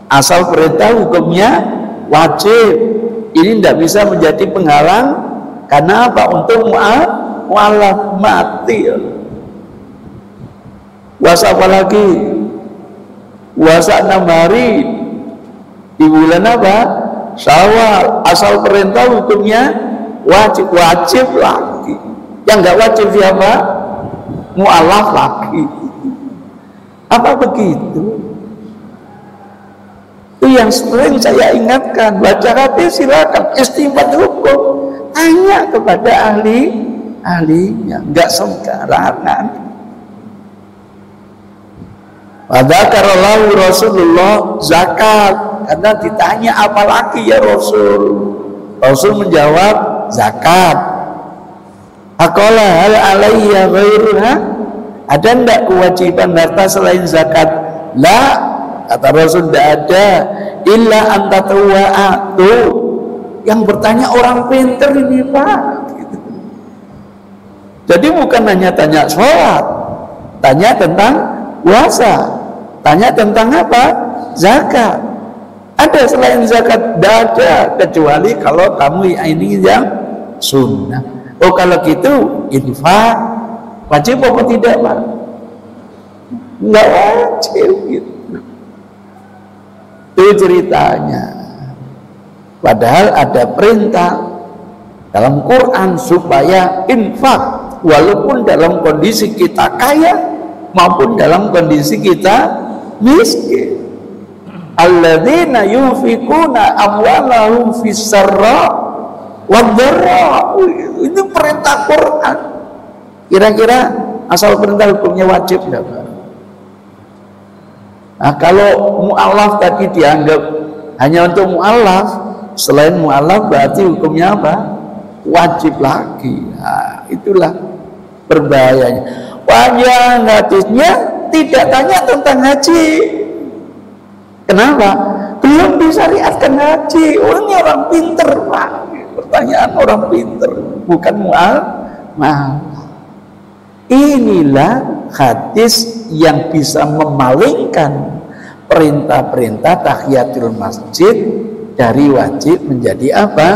Asal perintah hukumnya wajib. Ini tidak bisa menjadi penghalang. Karena apa? Untuk mualaf mati. Puasa apa lagi? Puasa 6 hari di bulan apa? Syawal. Asal perintah hukumnya wajib. Wajib lagi. Yang nggak wajib siapa? Mu'alaf lagi. Apa begitu? Itu yang sering saya ingatkan. Baca hadis silakan, istinbat hukum, tanya kepada ahlinya, nggak sembarangan. Padahal Rasulullah zakat, karena ditanya apa lagi ya Rasul. Rasul menjawab zakat. Aqala hal alayya ghairuha? Ada enggak kewajiban harta selain zakat? La, kata Rasul, tidak ada. Illa anta tuwa'atu. Yang bertanya orang pinter ini Pak. Gitu. Jadi bukan hanya tanya sholat, tanya tentang puasa, tanya tentang apa? Zakat. Ada selain zakat? Tidak ada, kecuali kalau kamu ini yang sunnah. Oh kalau gitu infak wajib apa tidak Pak? Nggak wajib gitu. Itu ceritanya. Padahal ada perintah dalam Quran supaya infak, walaupun dalam kondisi kita kaya maupun dalam kondisi kita miskin. Alladzina yunfikuna amwalahum fis-sarra wad-dharra. Ini perintah Quran. Kira-kira asal perintah hukumnya wajib enggak Pak? Nah, kalau mu'alaf tadi dianggap hanya untuk mu'alaf, selain mu'alaf berarti hukumnya apa? Wajib lagi. Nah, itulah berbahayanya. Wajah hadisnya tidak tanya tentang haji. Kenapa? Belum disyariatkan haji. Orangnya orang pinter Pak. Pertanyaan orang pinter, bukan mu'alaf. Inilah hadis yang bisa memalingkan perintah-perintah tahiyatul masjid dari wajib menjadi apa?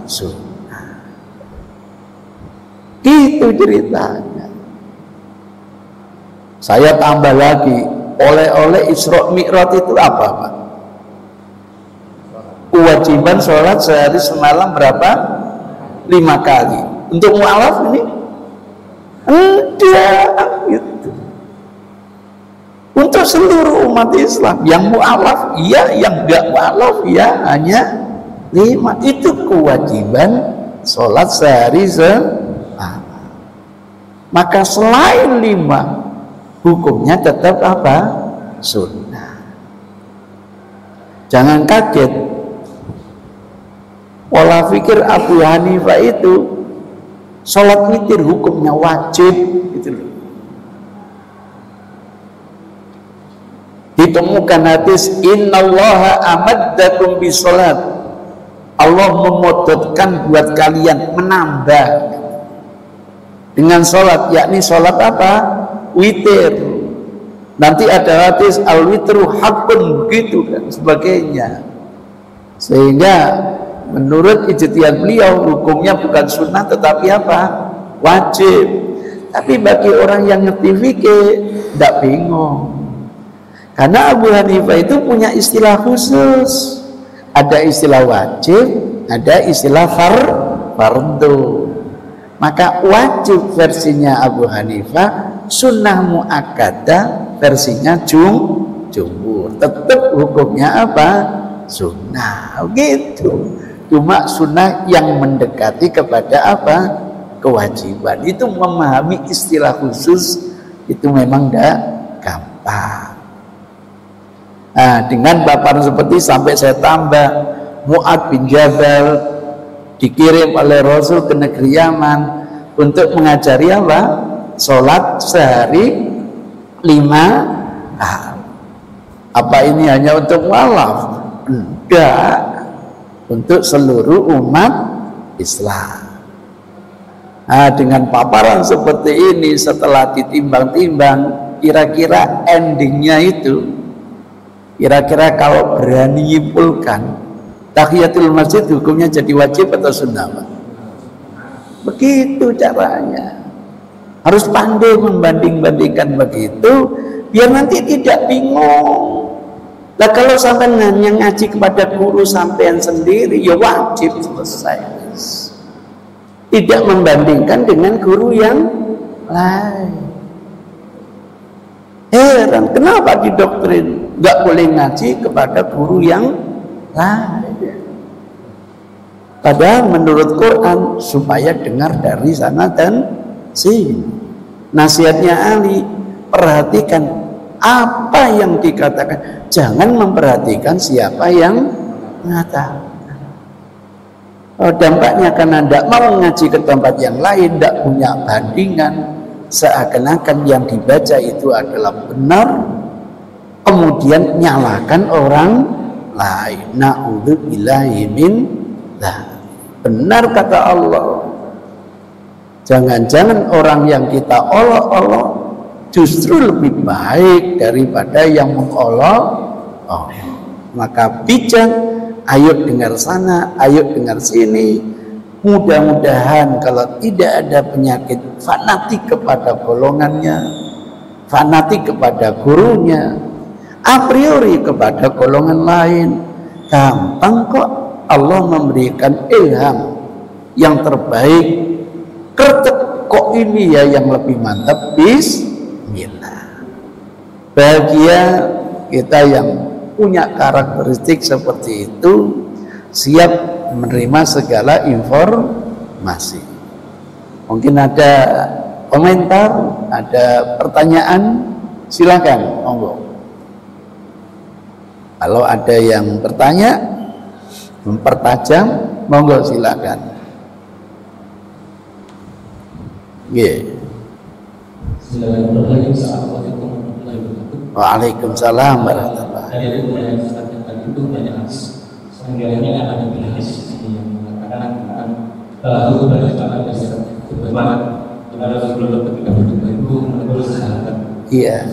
Sunnah. Itu ceritanya. Saya tambah lagi, oleh-oleh Isra Mi'raj itu apa Pak? Kewajiban sholat sehari semalam berapa? 5 kali. Untuk mu'alaf ini? Enggak gitu. Untuk seluruh umat Islam yang mu'alaf iya, yang enggak mu'alaf ya hanya 5. Itu kewajiban sholat sehari semalam. Maka selain 5 hukumnya tetap apa? Sunnah. Jangan kaget. Pola pikir Abu Hanifah itu sholat witir hukumnya wajib gitu loh. Ditemukan hadis innallaha amaddakum bisolat. Allah memodotkan buat kalian, menambah dengan sholat, yakni sholat apa? Witir. Nanti ada hadis al-witru haqqun begitu dan sebagainya. Sehingga menurut ijtihad beliau hukumnya bukan sunnah tetapi apa? Wajib. Tapi bagi orang yang ngerti fikih tidak bingung. Karena Abu Hanifah itu punya istilah khusus. Ada istilah wajib, ada istilah fardu. Maka wajib versinya Abu Hanifah, sunnah muakkadah versinya jumhur. Tetap hukumnya apa? Sunnah. Gitu. Cuma sunnah yang mendekati kepada apa? Kewajiban. Itu memahami istilah khusus itu memang tidak gampang. Nah, dengan paparan seperti sampai saya tambah, Mu'ad bin Jabal dikirim oleh Rasul ke negeri Yaman untuk mengajari apa? Sholat sehari 5 kali. Apa ini hanya untuk mu'alaf? Enggak, untuk seluruh umat Islam. Nah, dengan paparan seperti ini setelah ditimbang-timbang, kira-kira endingnya itu, kira-kira kalau berani nyimpulkan, tahiyatul masjid hukumnya jadi wajib atau sunnah? Begitu caranya. Harus pandai membanding-bandingkan begitu, biar nanti tidak bingung. Lah kalau sampean hanya ngaji kepada guru sampean sendiri, ya wajib selesai. Tidak membandingkan dengan guru yang lain. Heran, kenapa didoktrin nggak boleh ngaji kepada guru yang lain? Padahal menurut Quran supaya dengar dari sana dan sini. Nasihatnya Ali, perhatikan apa yang dikatakan, jangan memperhatikan siapa yang mengatakan. Oh, dampaknya karena tidak mau ngaji ke tempat yang lain, tidak punya bandingan, seakan-akan yang dibaca itu adalah benar, kemudian nyalakan orang lain. Na'udzubillahi min dzalik. Benar kata Allah, jangan-jangan orang yang kita olok-olok justru lebih baik daripada yang mengolok. Maka bijak, ayo dengar sana, ayo dengar sini. Mudah-mudahan kalau tidak ada penyakit fanatik kepada golongannya, fanatik kepada gurunya, a priori kepada golongan lain. Gampang kok Allah memberikan ilham yang terbaik. Kertek kok ini ya yang lebih mantap. Bismillah. Bahagia kita yang punya karakteristik seperti itu, siap menerima segala informasi. Mungkin ada komentar, ada pertanyaan, silakan, monggo. Kalau ada yang bertanya, mempertajam, monggo silakan. Waalaikumsalam warahmatullahi wabarakatuh.
Sebenarnya ada hadis yang mengatakan bagaimana sebelum ketika berdoa itu menurut sahabat.
Iya.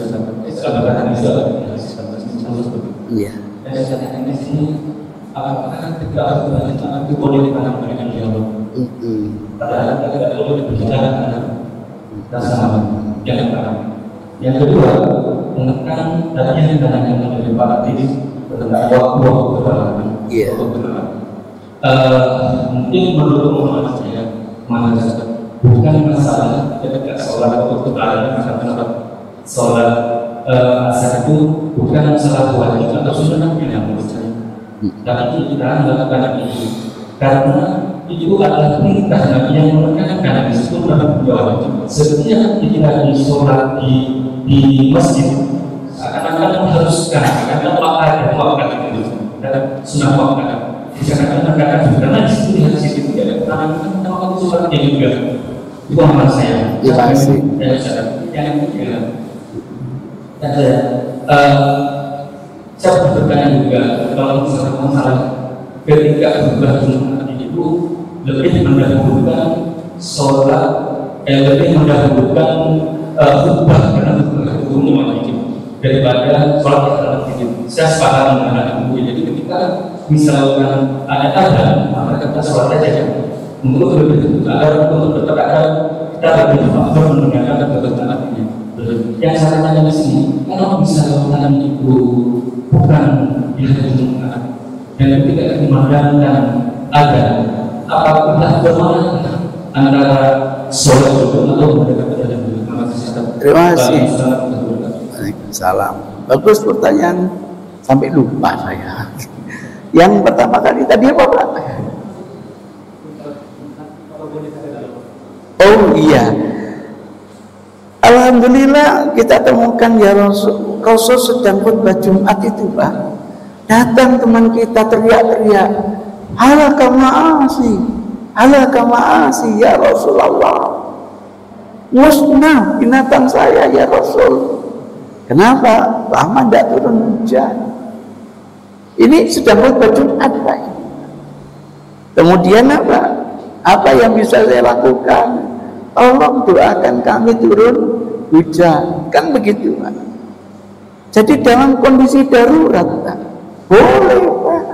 Iya.
Dan di sini apakah ketika berdoa itu boleh dengan dialog? Padahal tidak boleh berbicara dengan sahabat. Yang kedua, menekan dadanya dengan yang lebih praktis tentang waktu berdoa.
Iya.
Mungkin menurut pemahaman saya, bukan masalah ketika sholat waktu berada masalah sholat asar itu bukan masalah wajib atau sunnah yang menurut saya. Tapi kita melakukan ini karena itu adalah perintah Nabi yang menekankan Nabi itu dalam wajib. Setiap kita di sholat di masjid akan haruskan akan waktu itu dan sunnah waktu dikatakan karena di situ di hadis itu tidak ada tentang waktu sholatnya juga. Itu pemahaman saya. Yang ketiga, saya bertanya juga kalau misalnya masalah ketika berubah Jumat itu lebih mendahulukan sholat, lebih mendahulukan khutbah karena hukumnya wajib daripada sholat dalam tidur. Saya sepakat dengan itu. Jadi ketika misalkan ada adzan, maka kita sholat aja. Untuk lebih agar untuk bertekad kita lebih faktor mendengarkan kebenarannya. Yang saya tanya di sini, kalau misalkan itu bukan di hari Jumat dan ketika dimandangkan ada apakah bermakna antara sholat atau mendekatkan dengan
terima kasih. Waalaikumsalam. Bagus pertanyaan, sampai lupa saya. Yang pertama kali tadi apa Pak? Oh iya. Alhamdulillah kita temukan ya Rasul sedang khutbah Jumat itu Pak. Datang teman kita teriak-teriak, halaka ma'asi ya Rasulullah. Musnah binatang saya ya Rasul. Kenapa? Lama tidak turun hujan. Ini sedang khutbah Jumat Pak. Kemudian apa? Apa yang bisa saya lakukan? Tolong doakan kami turun hujan. Kan begitu Pak. Jadi dalam kondisi darurat Pak, boleh Pak.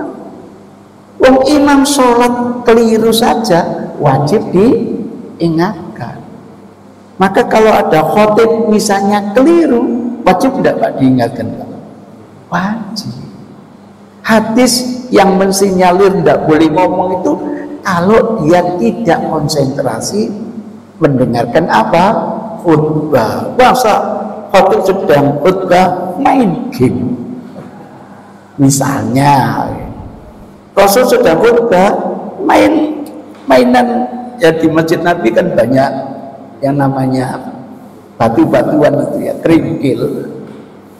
Wong imam sholat keliru saja wajib diingatkan. Maka kalau ada khotib misalnya keliru, wajib tidak Pak diingatkan Pak? Wajib. Hadis yang mensinyalir tidak boleh ngomong itu kalau dia tidak konsentrasi mendengarkan apa? Khutbah. Masa khotib sedang khutbah main game? Misalnya Rasul sedang khutbah mainan, ya di masjid Nabi kan banyak yang namanya batu-batuan itu ya, kerikil.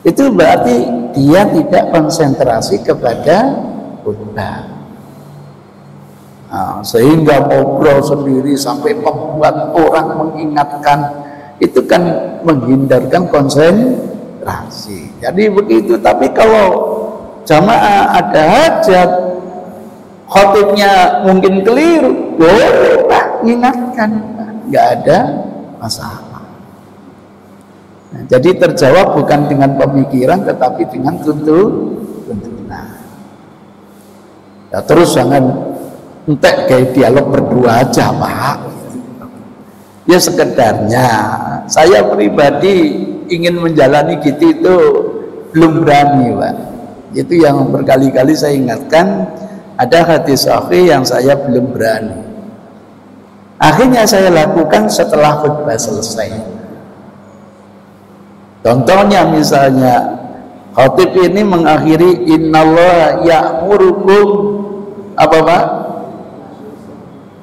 Itu berarti dia tidak konsentrasi kepada khutbah. Nah, sehingga ngobrol sendiri sampai membuat orang mengingatkan, itu kan menghindarkan konsentrasi. Jadi begitu. Tapi kalau jamaah ada hajat, khotibnya mungkin keliru, boleh Pak mengingatkan, nggak ada masalah. Nah, jadi terjawab bukan dengan pemikiran tetapi dengan tuntunan. Ya, terus jangan entek kayak dialog berdua aja Pak. Ya sekedarnya saya pribadi ingin menjalani gitu itu belum berani Pak. Itu yang berkali-kali saya ingatkan, ada hadis sahih yang saya belum berani. Akhirnya saya lakukan setelah khutbah selesai. Contohnya misalnya khatib ini mengakhiri innallaha ya'murukum apa Pak?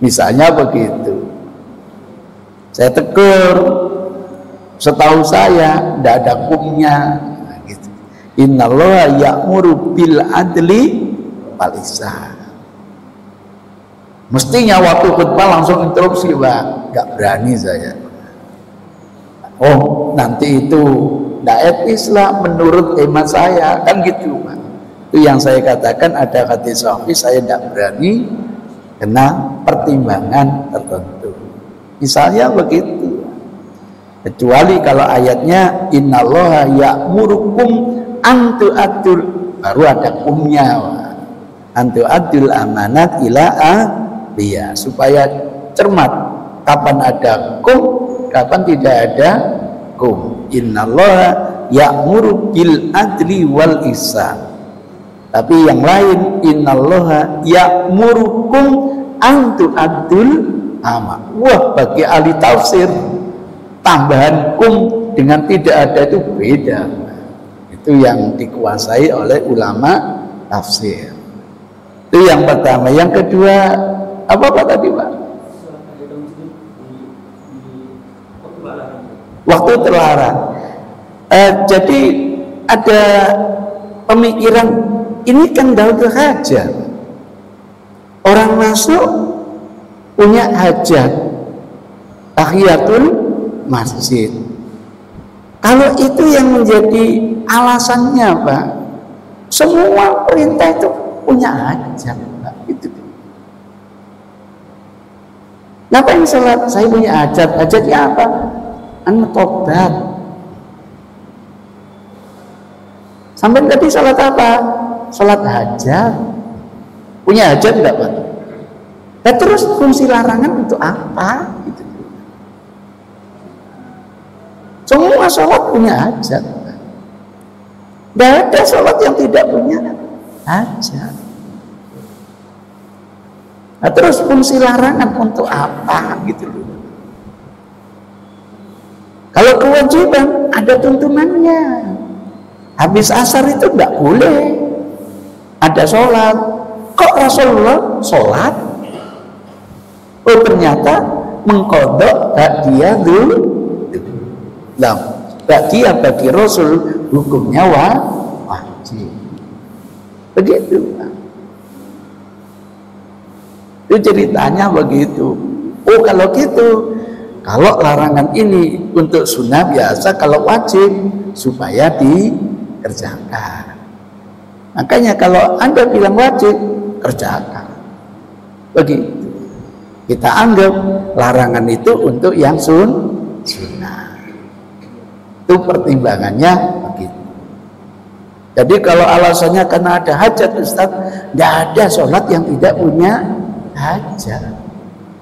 Misalnya begitu. Saya tegur, setahu saya tidak ada kumnya. Nah, gitu. Innallaha ya'muru bil adli wal ihsan. Mestinya waktu khutbah langsung interupsi Pak, nggak berani saya. Oh nanti itu tidak etis lah menurut hemat saya, kan gitu Pak. Itu yang saya katakan, ada hadis sahih saya tidak berani kena pertimbangan tertentu. Misalnya begitu. Kecuali kalau ayatnya innallaha ya'murukum an tu'addul, baru ada kumnya an tu'addul amanat ila ahliha, supaya cermat kapan ada kum, kapan tidak ada kum. Innallaha ya'muru bil adli wal ihsan. Tapi yang lain innallaha ya'murukum an tu'addul amanat. Wah, bagi ahli tafsir tambahan kum dengan tidak ada itu beda. Itu yang dikuasai oleh ulama tafsir. Itu yang pertama. Yang kedua apa tadi Pak? Waktu terlarang. Jadi ada pemikiran ini kan daudul hajat. Orang masuk punya hajat tahiyatul masjid. Kalau itu yang menjadi alasannya Pak, semua perintah itu punya hajat Pak. Itu. Ngapain sholat? Saya punya hajat. Hajatnya apa? Tobat. Sampai tadi sholat apa? Sholat hajat. Punya hajat enggak Pak? Nah, terus fungsi larangan untuk apa? Gitu. Semua sholat punya hajat. Tidak ada sholat yang tidak punya hajat. Nah, terus fungsi larangan untuk apa? Gitu loh. Kalau kewajiban ada tuntunannya. Habis asar itu tidak boleh ada sholat. Kok Rasulullah sholat? Oh ternyata mengkodok ba'diyah dulu. Nah, ba'diyah bagi Rasul hukumnya wajib. Begitu. Itu ceritanya begitu. Oh kalau gitu, kalau larangan ini untuk sunnah biasa, kalau wajib supaya dikerjakan. Makanya kalau Anda bilang wajib, kerjakan. Begitu. Kita anggap larangan itu untuk yang sunnah. Itu pertimbangannya begitu. Jadi kalau alasannya karena ada hajat Ustaz, tidak ada sholat yang tidak punya hajat.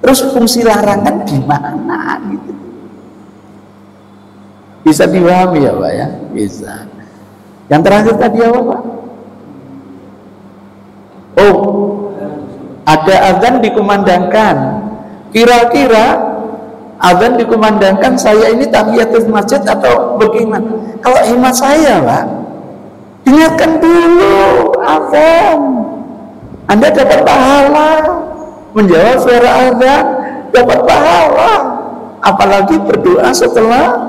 Terus fungsi larangan di mana gitu? Bisa dipahami ya Pak ya? Bisa. Yang terakhir tadi apa Pak? Oh, ada azan dikumandangkan. Kira-kira azan dikumandangkan, saya ini tahiyatul masjid atau bagaimana? Kalau hemat saya, Pak, dengarkan dulu azan. Anda dapat pahala menjawab suara azan, dapat pahala. Apalagi berdoa setelah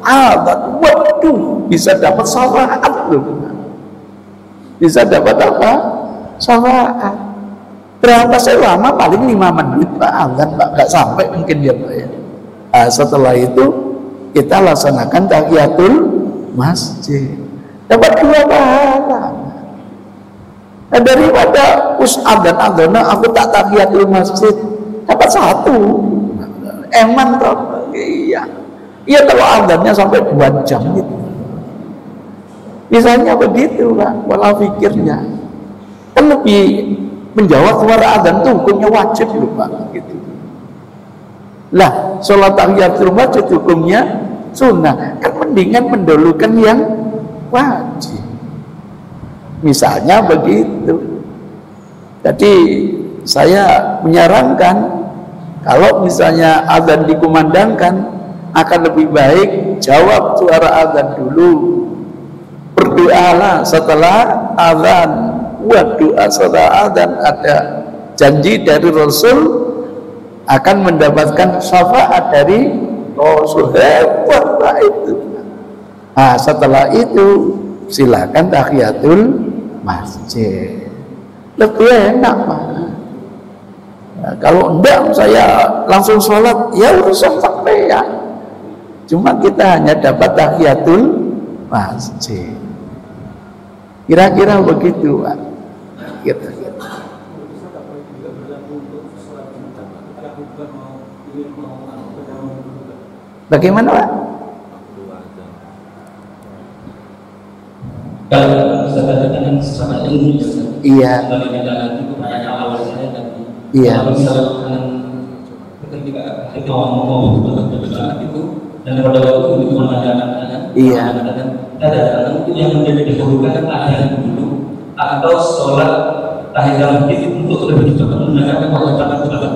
azan. Waduh, bisa dapat syafaat loh. Bisa dapat apa? Syafaat. Berapa sih lama? Paling 5 menit Pak azan, Pak, nggak sampai mungkin ya Pak ya. Nah, setelah itu kita laksanakan tahiyatul masjid, dapat 2 pahala. Nah, daripada dan adona aku tak tahiyatul masjid, dapat 1. Eman toh. Iya. Iya, kalau azannya sampai 2 jam gitu. Misalnya begitu Pak, pola pikirnya. Kan lebih menjawab suara azan itu hukumnya wajib loh Pak, gitu. Lah, sholat tahiyatul masjid hukumnya sunnah. Kan mendingan mendahulukan yang wajib. Misalnya begitu. Jadi saya menyarankan kalau misalnya azan dikumandangkan, akan lebih baik jawab suara azan dulu. Berdoalah setelah azan. Doa setelah azan ada janji dari Rasul akan mendapatkan syafaat dari Rasul. Hebat Pak itu. Nah, setelah itu silakan tahiyatul masjid. Lebih enak Pak. Nah, kalau enggak saya langsung sholat, ya urusan sampean. Cuma kita hanya dapat tahiyatul masjid. Kira-kira begitu Pak. Kira-kira. Bagaimana Pak?
Kalau saya katakan sama ilmu ya,
iya.
Itu banyak awal saya tadi.
Iya.
Kalau misalkan ketika kita mau berdoa itu dan pada waktu itu mengadakan,
iya.
Kadang-kadang itu yang menjadi dahulukan azan dulu atau sholat tahiyatul masjid untuk lebih cepat mendengarkan bacaan Quran.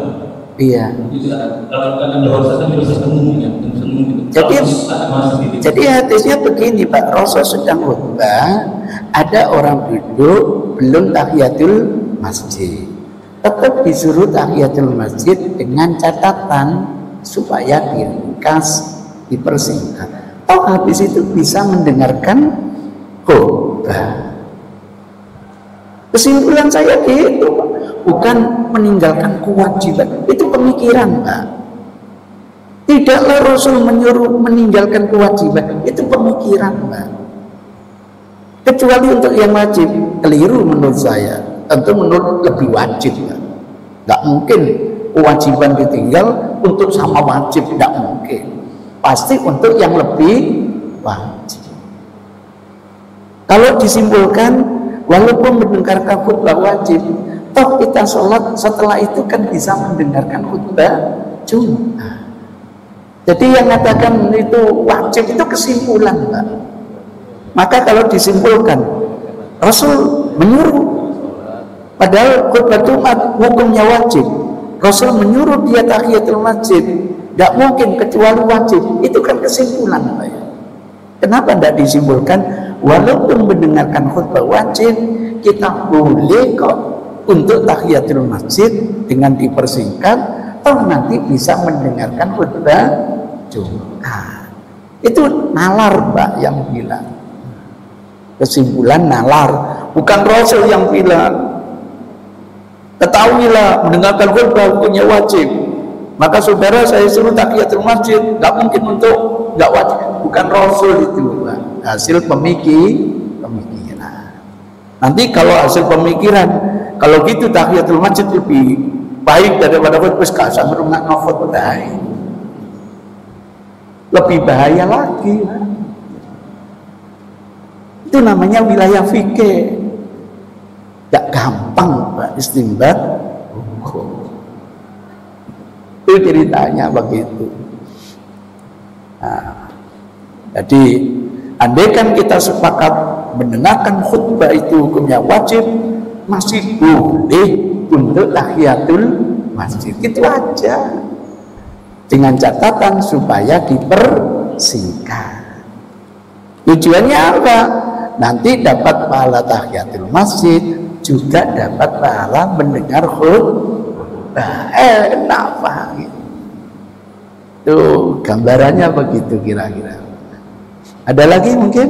Iya.
Itu kalau kan ada wawasan bisa semua ya,
Jadi hadisnya begini Pak, Rasul sedang khutbah, ada orang duduk belum tahiyatul masjid, tetap disuruh tahiyatul masjid dengan catatan supaya diringkas, dipersingkat. Oh, habis itu bisa mendengarkan khutbah. Kesimpulan saya gitu Pak, bukan meninggalkan kewajiban, itu pemikiran Pak. Tidaklah Rasul menyuruh meninggalkan kewajiban, itu pemikiran Pak. Kecuali untuk yang wajib, keliru menurut saya. Tentu menurut lebih wajib Pak. Nggak mungkin kewajiban ditinggal untuk sama wajib, nggak mungkin. Pasti untuk yang lebih wajib. Kalau disimpulkan, walaupun mendengarkan khutbah wajib, toh kita sholat setelah itu kan bisa mendengarkan khutbah Jumat. Jadi yang mengatakan itu wajib itu kesimpulan Pak. Maka kalau disimpulkan, Rasul menyuruh, padahal khutbah Jumat hukumnya wajib, Rasul menyuruh dia tahiyatul masjid, tidak mungkin kecuali wajib. Itu kan kesimpulan Pak. Kenapa tidak disimpulkan walaupun mendengarkan khutbah wajib, kita boleh kok untuk tahiyatul masjid dengan dipersingkat, toh nanti bisa mendengarkan khutbah Jumat. Itu nalar Pak yang bilang. Kesimpulan nalar, bukan Rasul yang bilang. Ketahuilah mendengarkan khutbah hukumnya wajib, maka saudara saya suruh tahiyatul masjid, nggak mungkin untuk nggak wajib. Bukan Rasul itu Pak. Hasil pemikiran. Nanti kalau hasil pemikiran, kalau gitu tahiyatul masjid lebih baik daripada khutbah, kasar berumah khutbah. Lebih bahaya lagi. Itu namanya wilayah fikih. Gak gampang Pak istinbat hukum. Itu ceritanya begitu. Nah, jadi andaikan kita sepakat mendengarkan khutbah itu hukumnya wajib, masih boleh untuk tahiyatul masjid. Itu aja, dengan catatan supaya dipersingkat. Tujuannya apa? Nanti dapat pahala tahiyatul masjid, juga dapat pahala mendengar khutbah. Enak Pak. Tuh gambarannya begitu kira-kira. Ada lagi mungkin?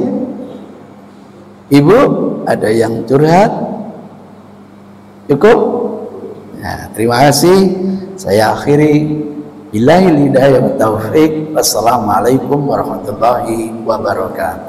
Ibu, ada yang curhat? Cukup? Nah, terima kasih. Saya akhiri. Billahil hidayah wa taufik. Wassalamualaikum warahmatullahi wabarakatuh.